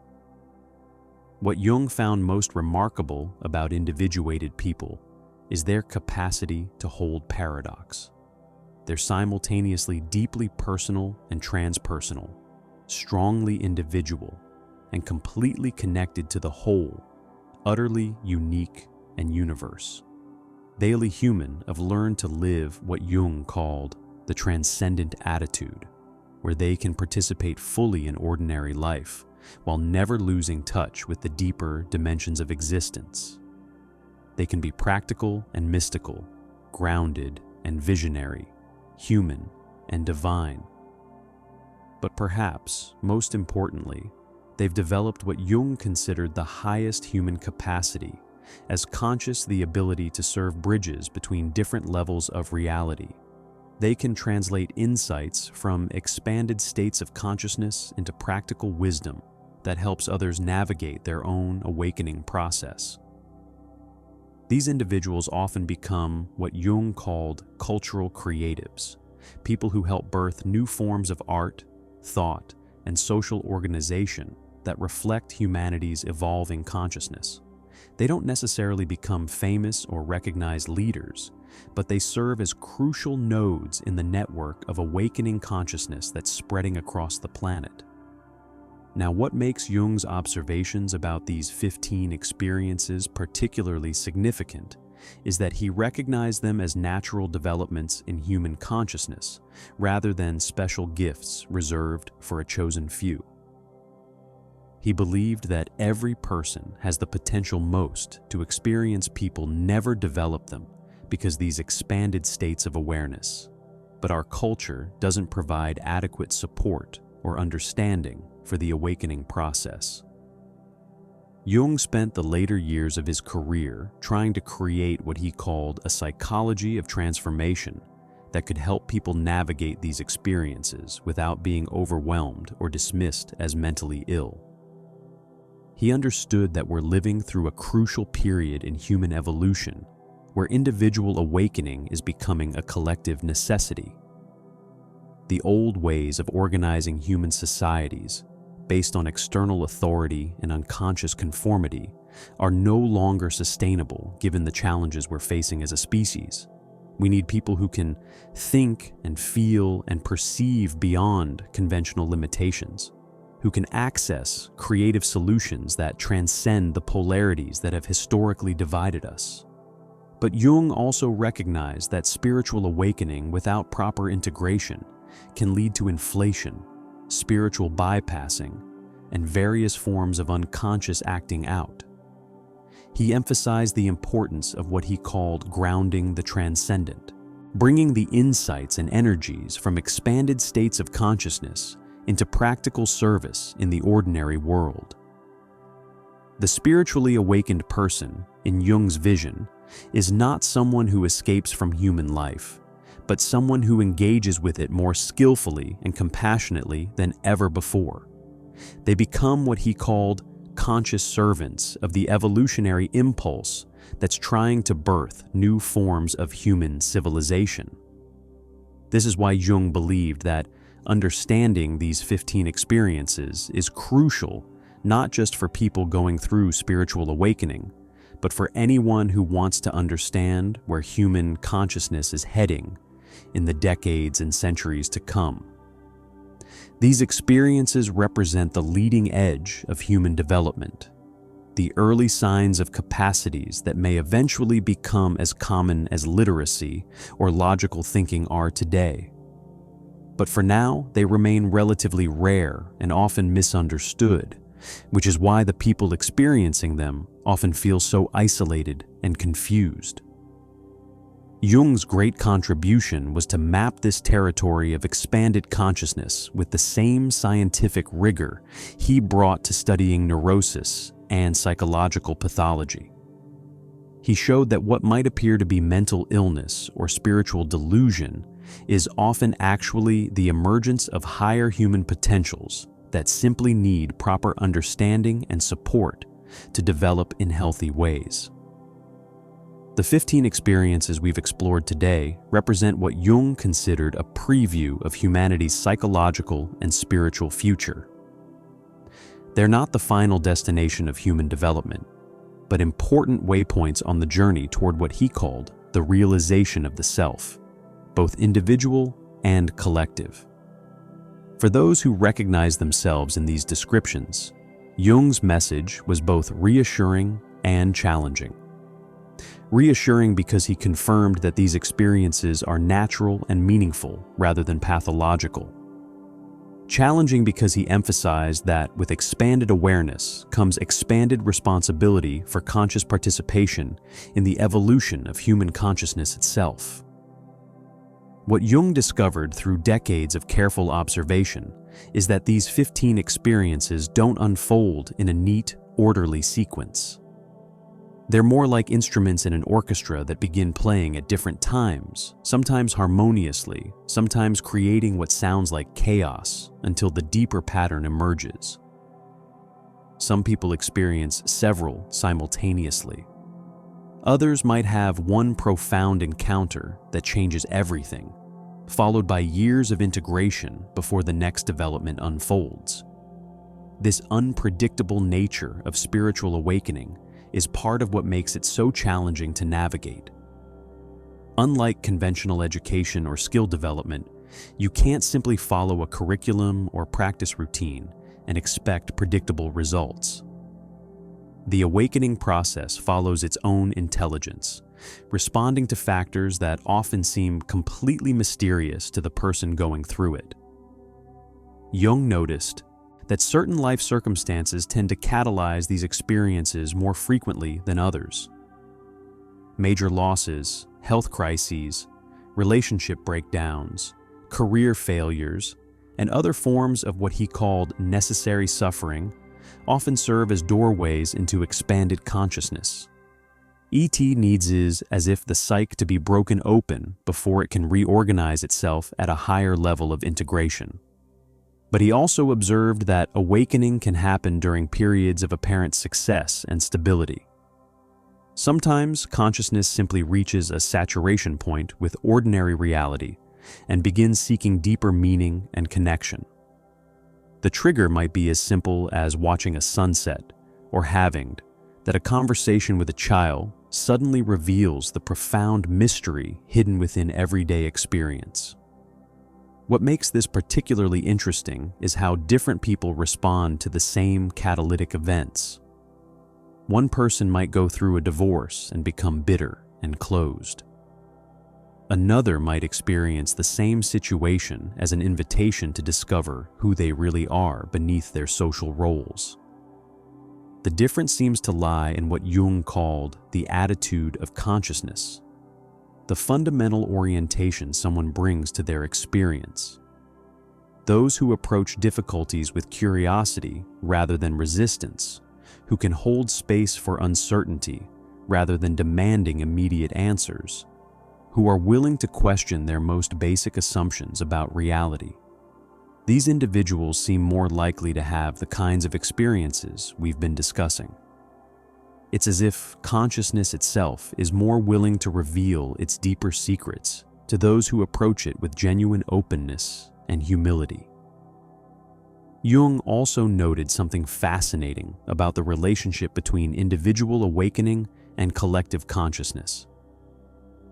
What Jung found most remarkable about individuated people is their capacity to hold paradox. They're simultaneously deeply personal and transpersonal, strongly individual, and completely connected to the whole, utterly unique and universe. Daily human have learned to live what Jung called the transcendent attitude, where they can participate fully in ordinary life while never losing touch with the deeper dimensions of existence. They can be practical and mystical, grounded and visionary, human and divine. But perhaps, most importantly, they've developed what Jung considered the highest human capacity, as conscious the ability to serve bridges between different levels of reality. They can translate insights from expanded states of consciousness into practical wisdom that helps others navigate their own awakening process. These individuals often become what Jung called cultural creatives, people who help birth new forms of art, thought, and social organization that reflect humanity's evolving consciousness. They don't necessarily become famous or recognized leaders, but they serve as crucial nodes in the network of awakening consciousness that's spreading across the planet. Now, what makes Jung's observations about these 15 experiences particularly significant is that he recognized them as natural developments in human consciousness, rather than special gifts reserved for a chosen few. He believed that every person has the potential most to experience people never develop them because these expanded states of awareness, but our culture doesn't provide adequate support or understanding for the awakening process. Jung spent the later years of his career trying to create what he called a psychology of transformation that could help people navigate these experiences without being overwhelmed or dismissed as mentally ill. He understood that we're living through a crucial period in human evolution where individual awakening is becoming a collective necessity. The old ways of organizing human societies, based on external authority and unconscious conformity, are no longer sustainable given the challenges we're facing as a species. We need people who can think and feel and perceive beyond conventional limitations, who can access creative solutions that transcend the polarities that have historically divided us. But Jung also recognized that spiritual awakening without proper integration can lead to inflation, spiritual bypassing, and various forms of unconscious acting out. He emphasized the importance of what he called grounding the transcendent, bringing the insights and energies from expanded states of consciousness into practical service in the ordinary world. The spiritually awakened person, in Jung's vision, is not someone who escapes from human life, but someone who engages with it more skillfully and compassionately than ever before. They become what he called conscious servants of the evolutionary impulse that's trying to birth new forms of human civilization. This is why Jung believed that understanding these 15 experiences is crucial, not just for people going through spiritual awakening, but for anyone who wants to understand where human consciousness is heading in the decades and centuries to come. These experiences represent the leading edge of human development, the early signs of capacities that may eventually become as common as literacy or logical thinking are today. But for now, they remain relatively rare and often misunderstood, which is why the people experiencing them often feel so isolated and confused. Jung's great contribution was to map this territory of expanded consciousness with the same scientific rigor he brought to studying neurosis and psychological pathology. He showed that what might appear to be mental illness or spiritual delusion is often actually the emergence of higher human potentials that simply need proper understanding and support to develop in healthy ways. The 15 experiences we've explored today represent what Jung considered a preview of humanity's psychological and spiritual future. They're not the final destination of human development, but important waypoints on the journey toward what he called the realization of the self, both individual and collective. For those who recognize themselves in these descriptions, Jung's message was both reassuring and challenging. Reassuring because he confirmed that these experiences are natural and meaningful rather than pathological. Challenging because he emphasized that with expanded awareness comes expanded responsibility for conscious participation in the evolution of human consciousness itself. What Jung discovered through decades of careful observation is that these 15 experiences don't unfold in a neat, orderly sequence. They're more like instruments in an orchestra that begin playing at different times, sometimes harmoniously, sometimes creating what sounds like chaos until the deeper pattern emerges. Some people experience several simultaneously. Others might have one profound encounter that changes everything, followed by years of integration before the next development unfolds. This unpredictable nature of spiritual awakening is part of what makes it so challenging to navigate. Unlike conventional education or skill development, you can't simply follow a curriculum or practice routine and expect predictable results. The awakening process follows its own intelligence, responding to factors that often seem completely mysterious to the person going through it. Jung noticed that certain life circumstances tend to catalyze these experiences more frequently than others. Major losses, health crises, relationship breakdowns, career failures, and other forms of what he called necessary suffering often serve as doorways into expanded consciousness. ET needs is as if the psyche to be broken open before it can reorganize itself at a higher level of integration. But he also observed that awakening can happen during periods of apparent success and stability. Sometimes consciousness simply reaches a saturation point with ordinary reality and begins seeking deeper meaning and connection. The trigger might be as simple as watching a sunset or having that a conversation with a child suddenly reveals the profound mystery hidden within everyday experience. What makes this particularly interesting is how different people respond to the same catalytic events. One person might go through a divorce and become bitter and closed. Another might experience the same situation as an invitation to discover who they really are beneath their social roles. The difference seems to lie in what Jung called the attitude of consciousness, the fundamental orientation someone brings to their experience. Those who approach difficulties with curiosity rather than resistance, who can hold space for uncertainty rather than demanding immediate answers, who are willing to question their most basic assumptions about reality. These individuals seem more likely to have the kinds of experiences we've been discussing. It's as if consciousness itself is more willing to reveal its deeper secrets to those who approach it with genuine openness and humility. Jung also noted something fascinating about the relationship between individual awakening and collective consciousness.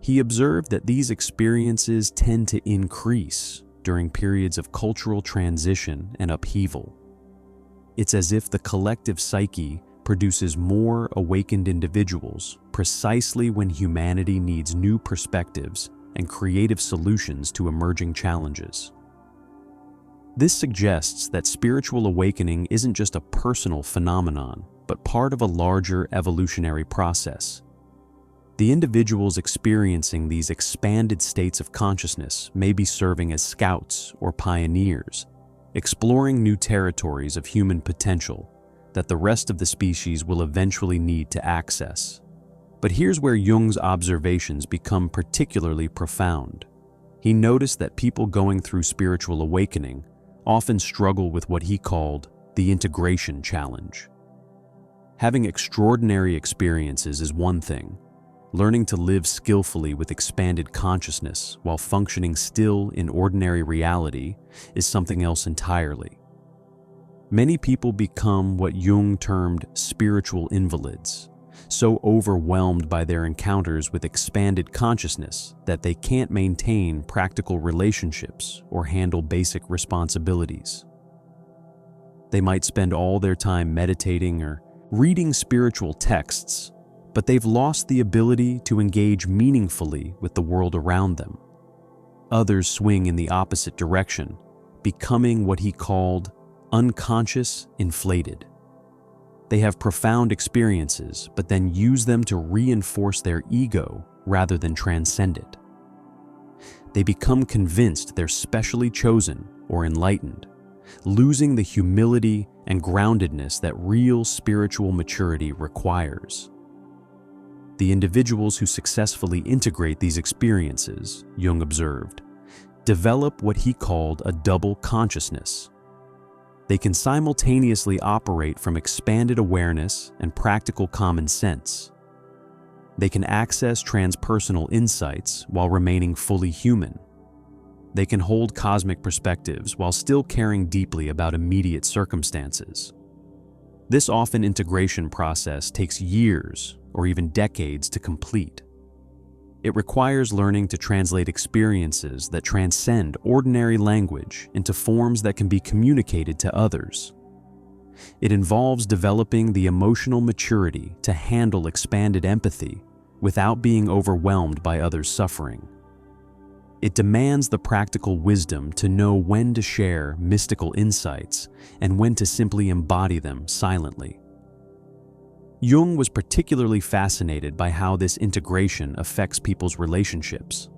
He observed that these experiences tend to increase during periods of cultural transition and upheaval. It's as if the collective psyche produces more awakened individuals precisely when humanity needs new perspectives and creative solutions to emerging challenges. This suggests that spiritual awakening isn't just a personal phenomenon, but part of a larger evolutionary process. The individuals experiencing these expanded states of consciousness may be serving as scouts or pioneers, exploring new territories of human potential that the rest of the species will eventually need to access. But here's where Jung's observations become particularly profound. He noticed that people going through spiritual awakening often struggle with what he called the integration challenge. Having extraordinary experiences is one thing. Learning to live skillfully with expanded consciousness while functioning still in ordinary reality is something else entirely. Many people become what Jung termed spiritual invalids, so overwhelmed by their encounters with expanded consciousness that they can't maintain practical relationships or handle basic responsibilities. They might spend all their time meditating or reading spiritual texts, but they've lost the ability to engage meaningfully with the world around them. Others swing in the opposite direction, becoming what he called unconscious inflated. They have profound experiences, but then use them to reinforce their ego rather than transcend it. They become convinced they're specially chosen or enlightened, losing the humility and groundedness that real spiritual maturity requires. The individuals who successfully integrate these experiences, Jung observed, develop what he called a double consciousness. They can simultaneously operate from expanded awareness and practical common sense. They can access transpersonal insights while remaining fully human. They can hold cosmic perspectives while still caring deeply about immediate circumstances. This often integration process takes years or even decades to complete. It requires learning to translate experiences that transcend ordinary language into forms that can be communicated to others. It involves developing the emotional maturity to handle expanded empathy without being overwhelmed by others' suffering. It demands the practical wisdom to know when to share mystical insights and when to simply embody them silently. Jung was particularly fascinated by how this integration affects people's relationships.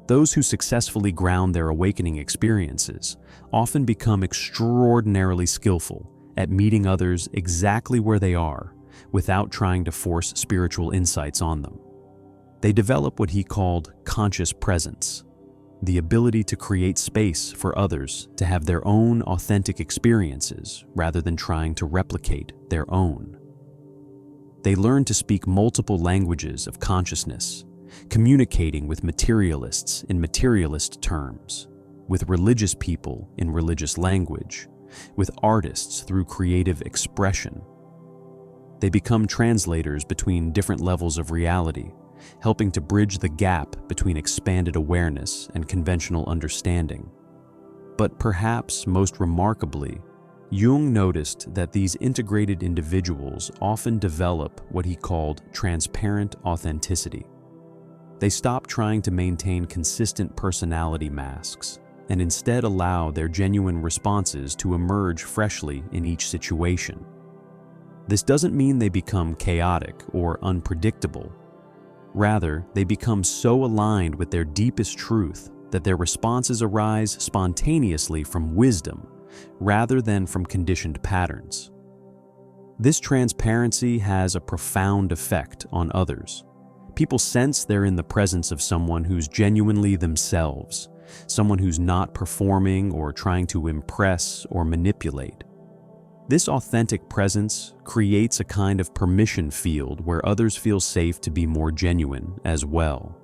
Those who successfully ground their awakening experiences often become extraordinarily skillful at meeting others exactly where they are without trying to force spiritual insights on them. They develop what he called conscious presence, the ability to create space for others to have their own authentic experiences rather than trying to replicate their own. They learn to speak multiple languages of consciousness, communicating with materialists in materialist terms, with religious people in religious language, with artists through creative expression. They become translators between different levels of reality, helping to bridge the gap between expanded awareness and conventional understanding. But perhaps most remarkably, Jung noticed that these integrated individuals often develop what he called transparent authenticity. They stop trying to maintain consistent personality masks and instead allow their genuine responses to emerge freshly in each situation. This doesn't mean they become chaotic or unpredictable. Rather, they become so aligned with their deepest truth that their responses arise spontaneously from wisdom rather than from conditioned patterns. This transparency has a profound effect on others. People sense they're in the presence of someone who's genuinely themselves, someone who's not performing or trying to impress or manipulate. This authentic presence creates a kind of permission field where others feel safe to be more genuine as well.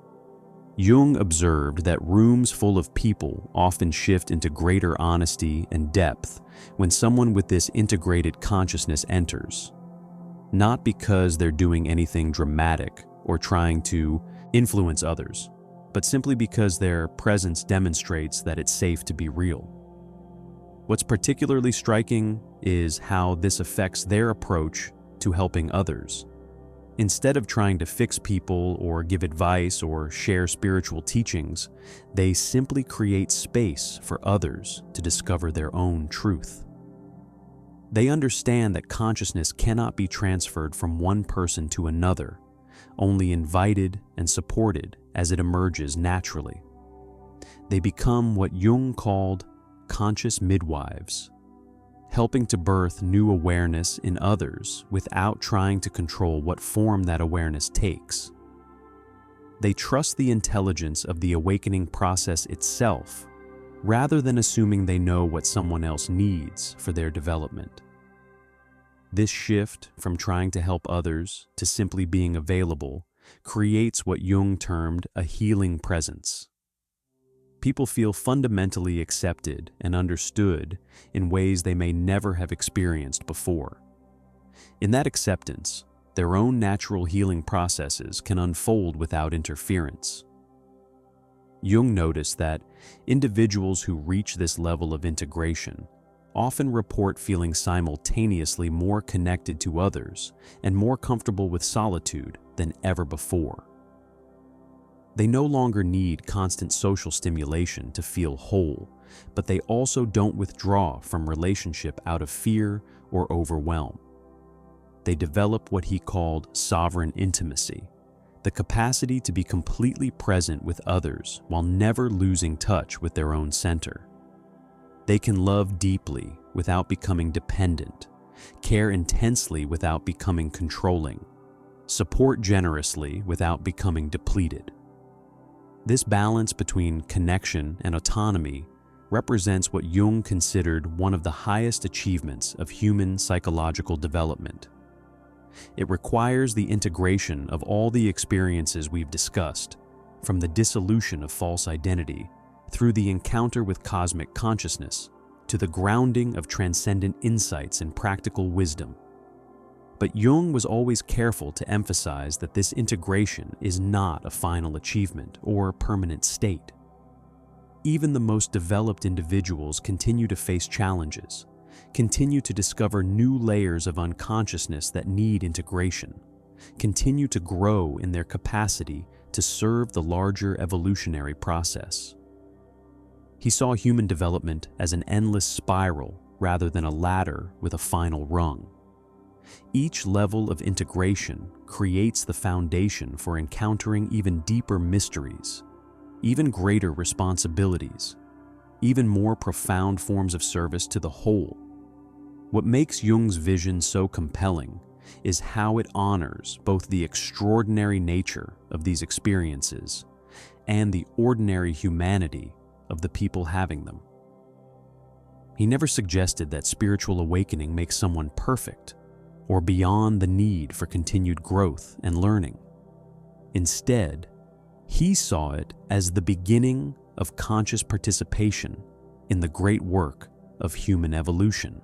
Jung observed that rooms full of people often shift into greater honesty and depth when someone with this integrated consciousness enters. Not because they're doing anything dramatic or trying to influence others, but simply because their presence demonstrates that it's safe to be real. What's particularly striking is how this affects their approach to helping others. Instead of trying to fix people or give advice or share spiritual teachings, they simply create space for others to discover their own truth. They understand that consciousness cannot be transferred from one person to another, only invited and supported as it emerges naturally. They become what Jung called conscious midwives, helping to birth new awareness in others without trying to control what form that awareness takes. They trust the intelligence of the awakening process itself, rather than assuming they know what someone else needs for their development. This shift from trying to help others to simply being available creates what Jung termed a healing presence. People feel fundamentally accepted and understood in ways they may never have experienced before. In that acceptance, their own natural healing processes can unfold without interference. Jung noticed that individuals who reach this level of integration often report feeling simultaneously more connected to others and more comfortable with solitude than ever before. They no longer need constant social stimulation to feel whole, but they also don't withdraw from relationship out of fear or overwhelm. They develop what he called sovereign intimacy, the capacity to be completely present with others while never losing touch with their own center. They can love deeply without becoming dependent, care intensely without becoming controlling, support generously without becoming depleted. This balance between connection and autonomy represents what Jung considered one of the highest achievements of human psychological development. It requires the integration of all the experiences we've discussed, from the dissolution of false identity, through the encounter with cosmic consciousness, to the grounding of transcendent insights and practical wisdom. But Jung was always careful to emphasize that this integration is not a final achievement or permanent state. Even the most developed individuals continue to face challenges, continue to discover new layers of unconsciousness that need integration, continue to grow in their capacity to serve the larger evolutionary process. He saw human development as an endless spiral rather than a ladder with a final rung. Each level of integration creates the foundation for encountering even deeper mysteries, even greater responsibilities, even more profound forms of service to the whole. What makes Jung's vision so compelling is how it honors both the extraordinary nature of these experiences and the ordinary humanity of the people having them. He never suggested that spiritual awakening makes someone perfect or beyond the need for continued growth and learning. Instead, he saw it as the beginning of conscious participation in the great work of human evolution,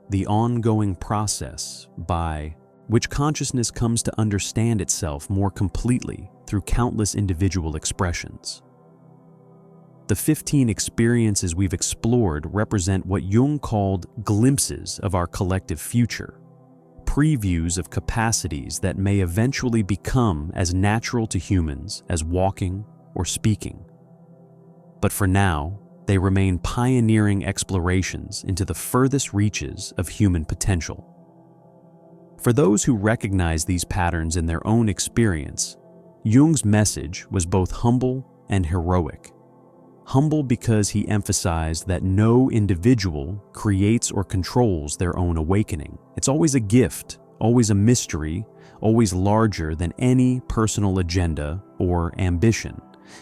the ongoing process by which consciousness comes to understand itself more completely through countless individual expressions. The 15 experiences we've explored represent what Jung called glimpses of our collective future, previews of capacities that may eventually become as natural to humans as walking or speaking. But for now, they remain pioneering explorations into the furthest reaches of human potential. For those who recognize these patterns in their own experience, Jung's message was both humble and heroic. Humble because he emphasized that no individual creates or controls their own awakening. It's always a gift, always a mystery, always larger than any personal agenda or ambition.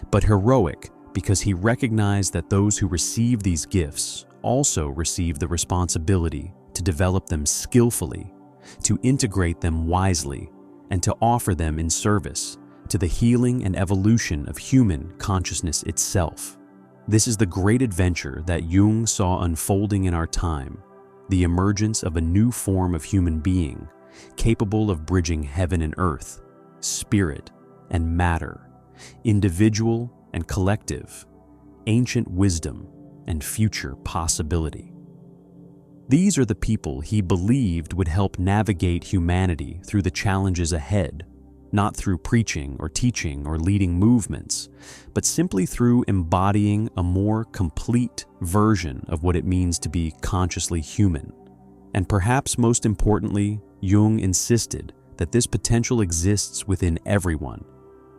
But heroic because he recognized that those who receive these gifts also receive the responsibility to develop them skillfully, to integrate them wisely, and to offer them in service to the healing and evolution of human consciousness itself. This is the great adventure that Jung saw unfolding in our time, the emergence of a new form of human being, capable of bridging heaven and earth, spirit and matter, individual and collective, ancient wisdom and future possibility. These are the people he believed would help navigate humanity through the challenges ahead, not through preaching or teaching or leading movements, but simply through embodying a more complete version of what it means to be consciously human. And perhaps most importantly, Jung insisted that this potential exists within everyone,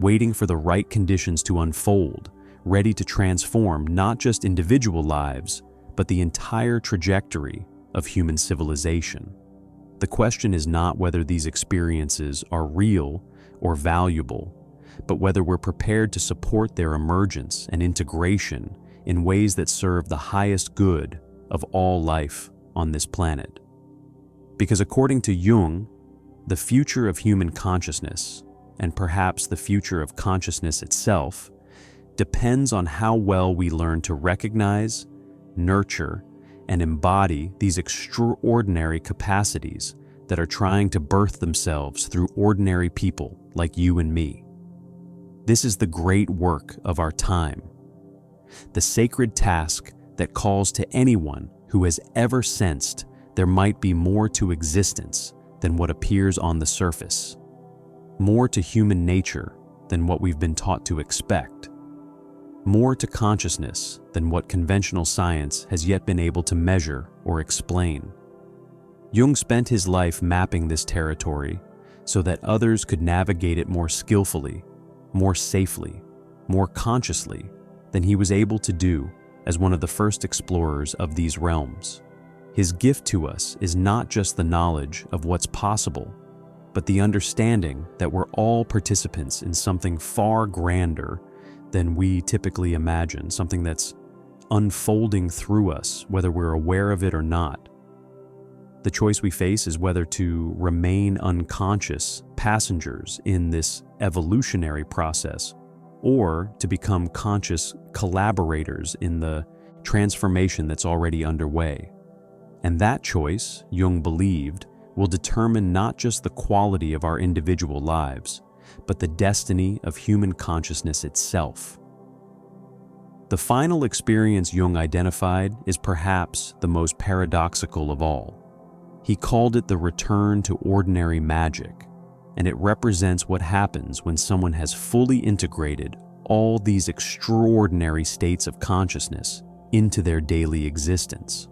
waiting for the right conditions to unfold, ready to transform not just individual lives, but the entire trajectory of human civilization. The question is not whether these experiences are real or valuable, but whether we're prepared to support their emergence and integration in ways that serve the highest good of all life on this planet. Because according to Jung, the future of human consciousness, and perhaps the future of consciousness itself, depends on how well we learn to recognize, nurture, and embody these extraordinary capacities that are trying to birth themselves through ordinary people like you and me. This is the great work of our time, the sacred task that calls to anyone who has ever sensed there might be more to existence than what appears on the surface, more to human nature than what we've been taught to expect, more to consciousness than what conventional science has yet been able to measure or explain. Jung spent his life mapping this territory so that others could navigate it more skillfully, more safely, more consciously than he was able to do as one of the first explorers of these realms. His gift to us is not just the knowledge of what's possible, but the understanding that we're all participants in something far grander than we typically imagine, something that's unfolding through us, whether we're aware of it or not. The choice we face is whether to remain unconscious passengers in this evolutionary process or to become conscious collaborators in the transformation that's already underway. And that choice, Jung believed, will determine not just the quality of our individual lives, but the destiny of human consciousness itself. The final experience Jung identified is perhaps the most paradoxical of all. He called it the return to ordinary magic, and it represents what happens when someone has fully integrated all these extraordinary states of consciousness into their daily existence.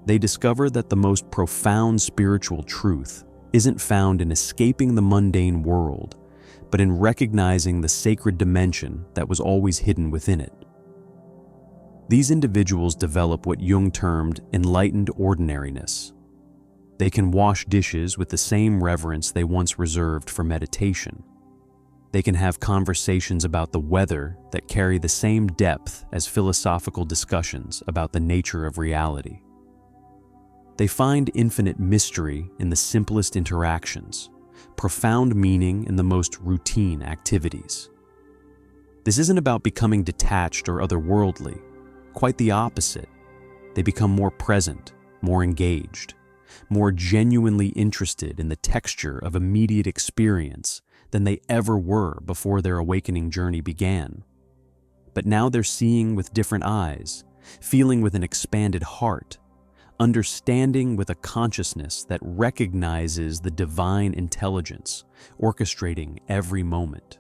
They discover that the most profound spiritual truth isn't found in escaping the mundane world, but in recognizing the sacred dimension that was always hidden within it. These individuals develop what Jung termed enlightened ordinariness. They can wash dishes with the same reverence they once reserved for meditation. They can have conversations about the weather that carry the same depth as philosophical discussions about the nature of reality. They find infinite mystery in the simplest interactions, profound meaning in the most routine activities. This isn't about becoming detached or otherworldly. Quite the opposite. They become more present, more engaged, more genuinely interested in the texture of immediate experience than they ever were before their awakening journey began. But now they're seeing with different eyes, feeling with an expanded heart, understanding with a consciousness that recognizes the divine intelligence orchestrating every moment.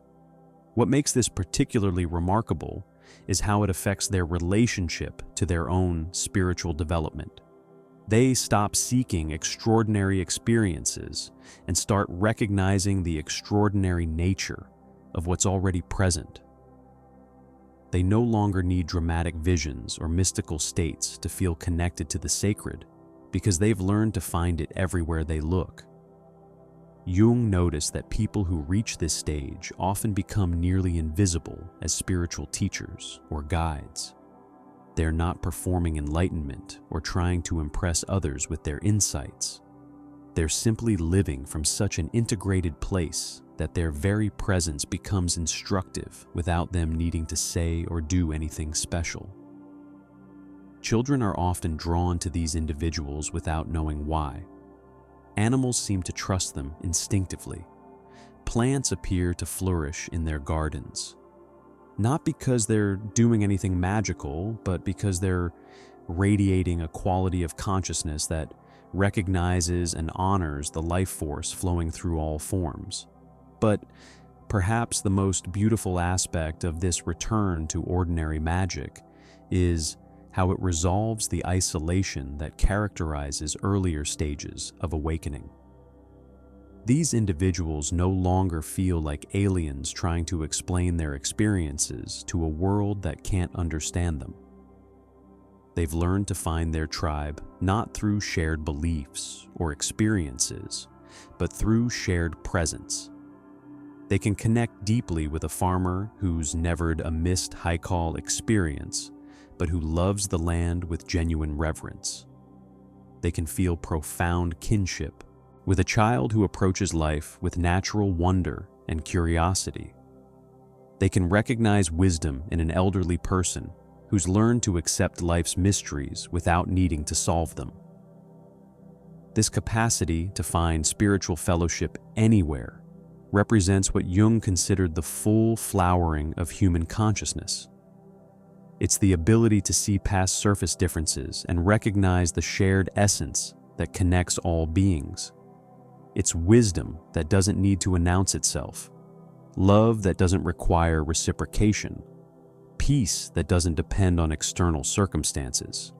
What makes this particularly remarkable is how it affects their relationship to their own spiritual development. They stop seeking extraordinary experiences and start recognizing the extraordinary nature of what's already present. They no longer need dramatic visions or mystical states to feel connected to the sacred, because they've learned to find it everywhere they look. Jung noticed that people who reach this stage often become nearly invisible as spiritual teachers or guides. They're not performing enlightenment or trying to impress others with their insights. They're simply living from such an integrated place that their very presence becomes instructive without them needing to say or do anything special. Children are often drawn to these individuals without knowing why. Animals seem to trust them instinctively. Plants appear to flourish in their gardens, not because they're doing anything magical, but because they're radiating a quality of consciousness that recognizes and honors the life force flowing through all forms. But perhaps the most beautiful aspect of this return to ordinary magic is how it resolves the isolation that characterizes earlier stages of awakening. These individuals no longer feel like aliens trying to explain their experiences to a world that can't understand them. They've learned to find their tribe not through shared beliefs or experiences, but through shared presence. They can connect deeply with a farmer who's nevered a missed high-call experience, but who loves the land with genuine reverence. They can feel profound kinship with a child who approaches life with natural wonder and curiosity. They can recognize wisdom in an elderly person who's learned to accept life's mysteries without needing to solve them. This capacity to find spiritual fellowship anywhere represents what Jung considered the full flowering of human consciousness. It's the ability to see past surface differences and recognize the shared essence that connects all beings. It's wisdom that doesn't need to announce itself, love that doesn't require reciprocation, peace that doesn't depend on external circumstances.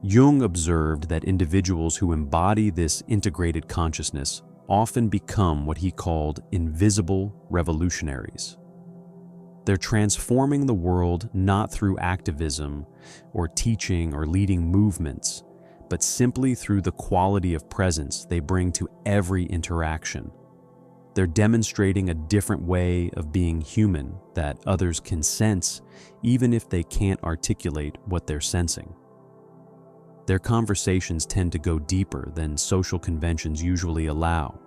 Jung observed that individuals who embody this integrated consciousness often become what he called invisible revolutionaries. They're transforming the world not through activism or teaching or leading movements, but simply through the quality of presence they bring to every interaction. They're demonstrating a different way of being human that others can sense, even if they can't articulate what they're sensing. Their conversations tend to go deeper than social conventions usually allow.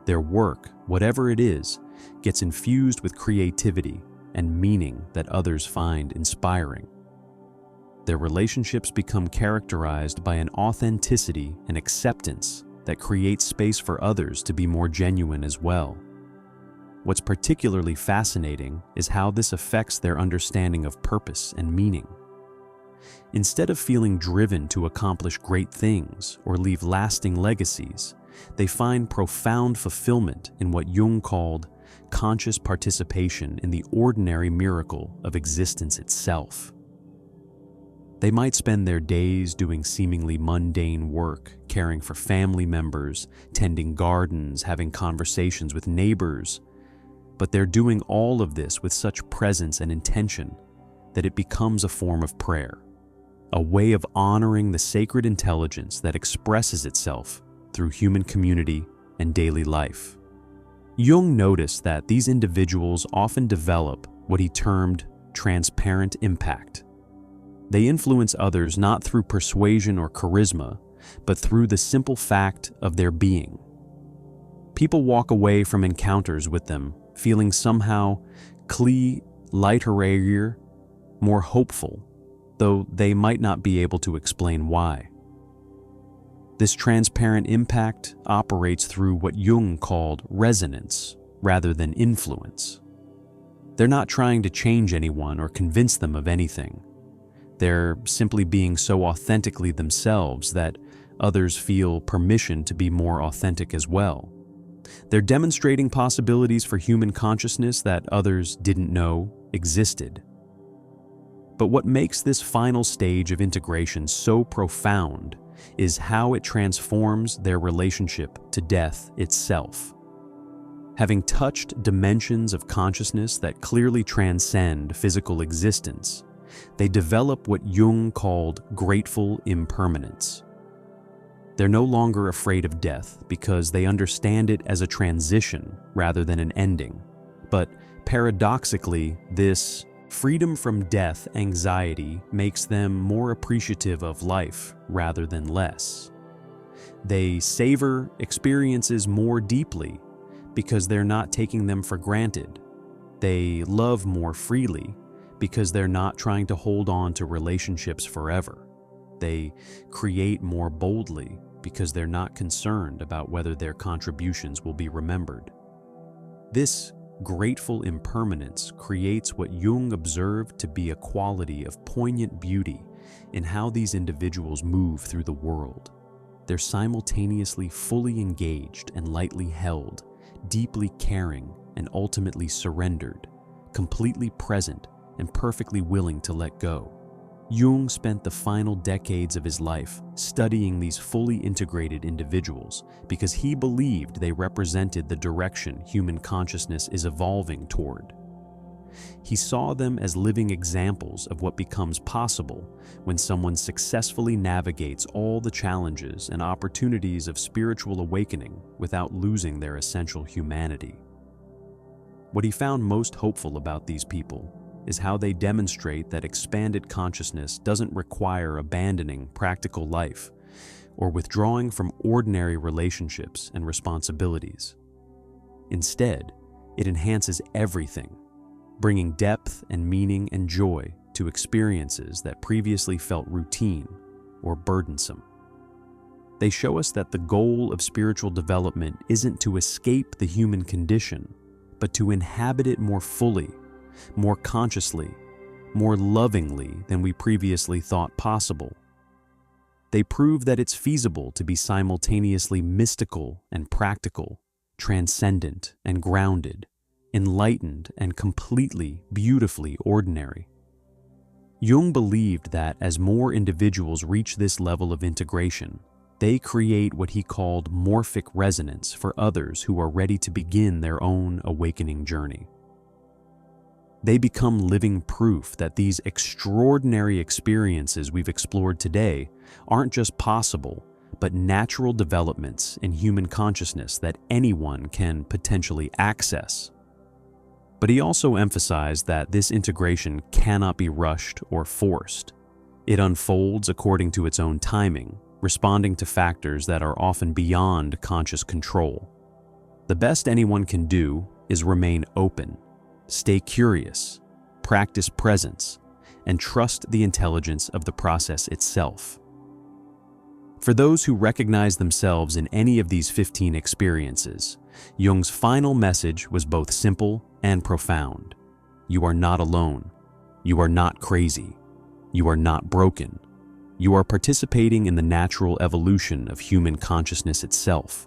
Their work, whatever it is, gets infused with creativity and meaning that others find inspiring. Their relationships become characterized by an authenticity and acceptance that creates space for others to be more genuine as well. What's particularly fascinating is how this affects their understanding of purpose and meaning. Instead of feeling driven to accomplish great things or leave lasting legacies, they find profound fulfillment in what Jung called conscious participation in the ordinary miracle of existence itself. They might spend their days doing seemingly mundane work, caring for family members, tending gardens, having conversations with neighbors, but they're doing all of this with such presence and intention that it becomes a form of prayer, a way of honoring the sacred intelligence that expresses itself through human community and daily life. Jung noticed that these individuals often develop what he termed transparent impact. They influence others not through persuasion or charisma, but through the simple fact of their being. People walk away from encounters with them feeling somehow lighter, more hopeful, though they might not be able to explain why. This transparent impact operates through what Jung called resonance rather than influence. They're not trying to change anyone or convince them of anything. They're simply being so authentically themselves that others feel permission to be more authentic as well. They're demonstrating possibilities for human consciousness that others didn't know existed. But what makes this final stage of integration so profound is how it transforms their relationship to death itself. Having touched dimensions of consciousness that clearly transcend physical existence, they develop what Jung called grateful impermanence. They're no longer afraid of death because they understand it as a transition rather than an ending. But paradoxically, this freedom from death anxiety makes them more appreciative of life rather than less. They savor experiences more deeply because they're not taking them for granted. They love more freely because they're not trying to hold on to relationships forever. They create more boldly because they're not concerned about whether their contributions will be remembered. This grateful impermanence creates what Jung observed to be a quality of poignant beauty in how these individuals move through the world. They're simultaneously fully engaged and lightly held, deeply caring and ultimately surrendered, completely present and perfectly willing to let go. Jung spent the final decades of his life studying these fully integrated individuals because he believed they represented the direction human consciousness is evolving toward. He saw them as living examples of what becomes possible when someone successfully navigates all the challenges and opportunities of spiritual awakening without losing their essential humanity. What he found most hopeful about these people is how they demonstrate that expanded consciousness doesn't require abandoning practical life or withdrawing from ordinary relationships and responsibilities. Instead, it enhances everything, bringing depth and meaning and joy to experiences that previously felt routine or burdensome. They show us that the goal of spiritual development isn't to escape the human condition, but to inhabit it more fully, more consciously, more lovingly than we previously thought possible. They prove that it's feasible to be simultaneously mystical and practical, transcendent and grounded, enlightened and completely, beautifully ordinary. Jung believed that as more individuals reach this level of integration, they create what he called morphic resonance for others who are ready to begin their own awakening journey. They become living proof that these extraordinary experiences we've explored today aren't just possible, but natural developments in human consciousness that anyone can potentially access. But he also emphasized that this integration cannot be rushed or forced. It unfolds according to its own timing, responding to factors that are often beyond conscious control. The best anyone can do is remain open, stay curious, practice presence, and trust the intelligence of the process itself. For those who recognize themselves in any of these 15 experiences, Jung's final message was both simple and profound. You are not alone. You are not crazy. You are not broken. You are participating in the natural evolution of human consciousness itself.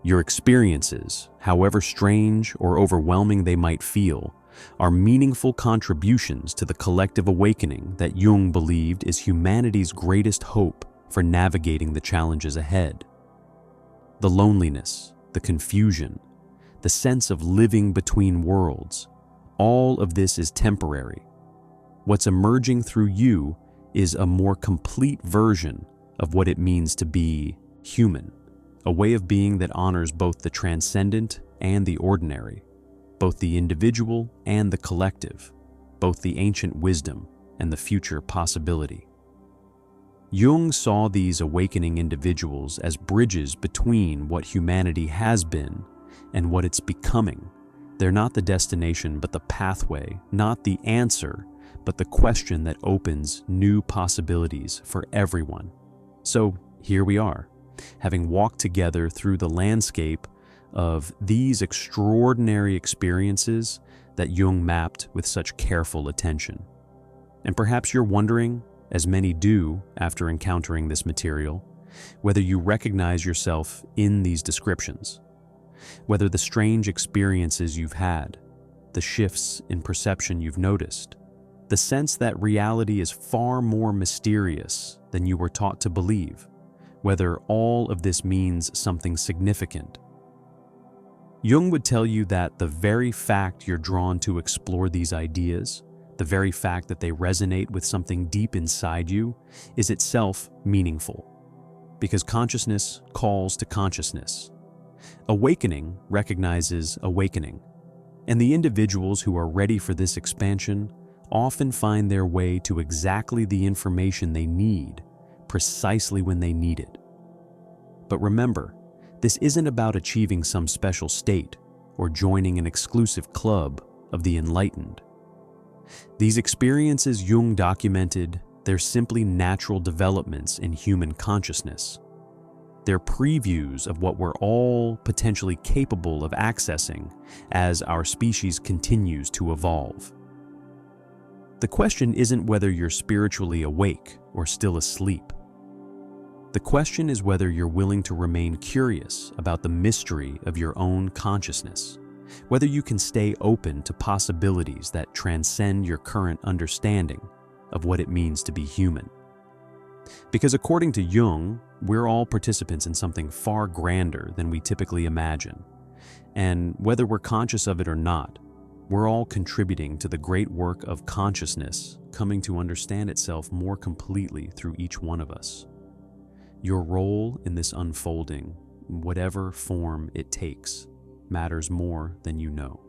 Your experiences, however strange or overwhelming they might feel, are meaningful contributions to the collective awakening that Jung believed is humanity's greatest hope for navigating the challenges ahead. The loneliness, the confusion, the sense of living between worlds, all of this is temporary. What's emerging through you is a more complete version of what it means to be human, a way of being that honors both the transcendent and the ordinary, both the individual and the collective, both the ancient wisdom and the future possibility. Jung saw these awakening individuals as bridges between what humanity has been and what it's becoming. They're not the destination, but the pathway, not the answer, but the question that opens new possibilities for everyone. So here we are, having walked together through the landscape of these extraordinary experiences that Jung mapped with such careful attention. And perhaps you're wondering, as many do after encountering this material, whether you recognize yourself in these descriptions, whether the strange experiences you've had, the shifts in perception you've noticed, the sense that reality is far more mysterious than you were taught to believe, whether all of this means something significant. Jung would tell you that the very fact you're drawn to explore these ideas, the very fact that they resonate with something deep inside you, is itself meaningful. Because consciousness calls to consciousness. Awakening recognizes awakening. And the individuals who are ready for this expansion often find their way to exactly the information they need, precisely when they need it. But remember, this isn't about achieving some special state or joining an exclusive club of the enlightened. These experiences Jung documented, they're simply natural developments in human consciousness. They're previews of what we're all potentially capable of accessing as our species continues to evolve. The question isn't whether you're spiritually awake or still asleep. The question is whether you're willing to remain curious about the mystery of your own consciousness, whether you can stay open to possibilities that transcend your current understanding of what it means to be human. Because according to Jung, we're all participants in something far grander than we typically imagine. And whether we're conscious of it or not, we're all contributing to the great work of consciousness coming to understand itself more completely through each one of us. Your role in this unfolding, whatever form it takes, matters more than you know.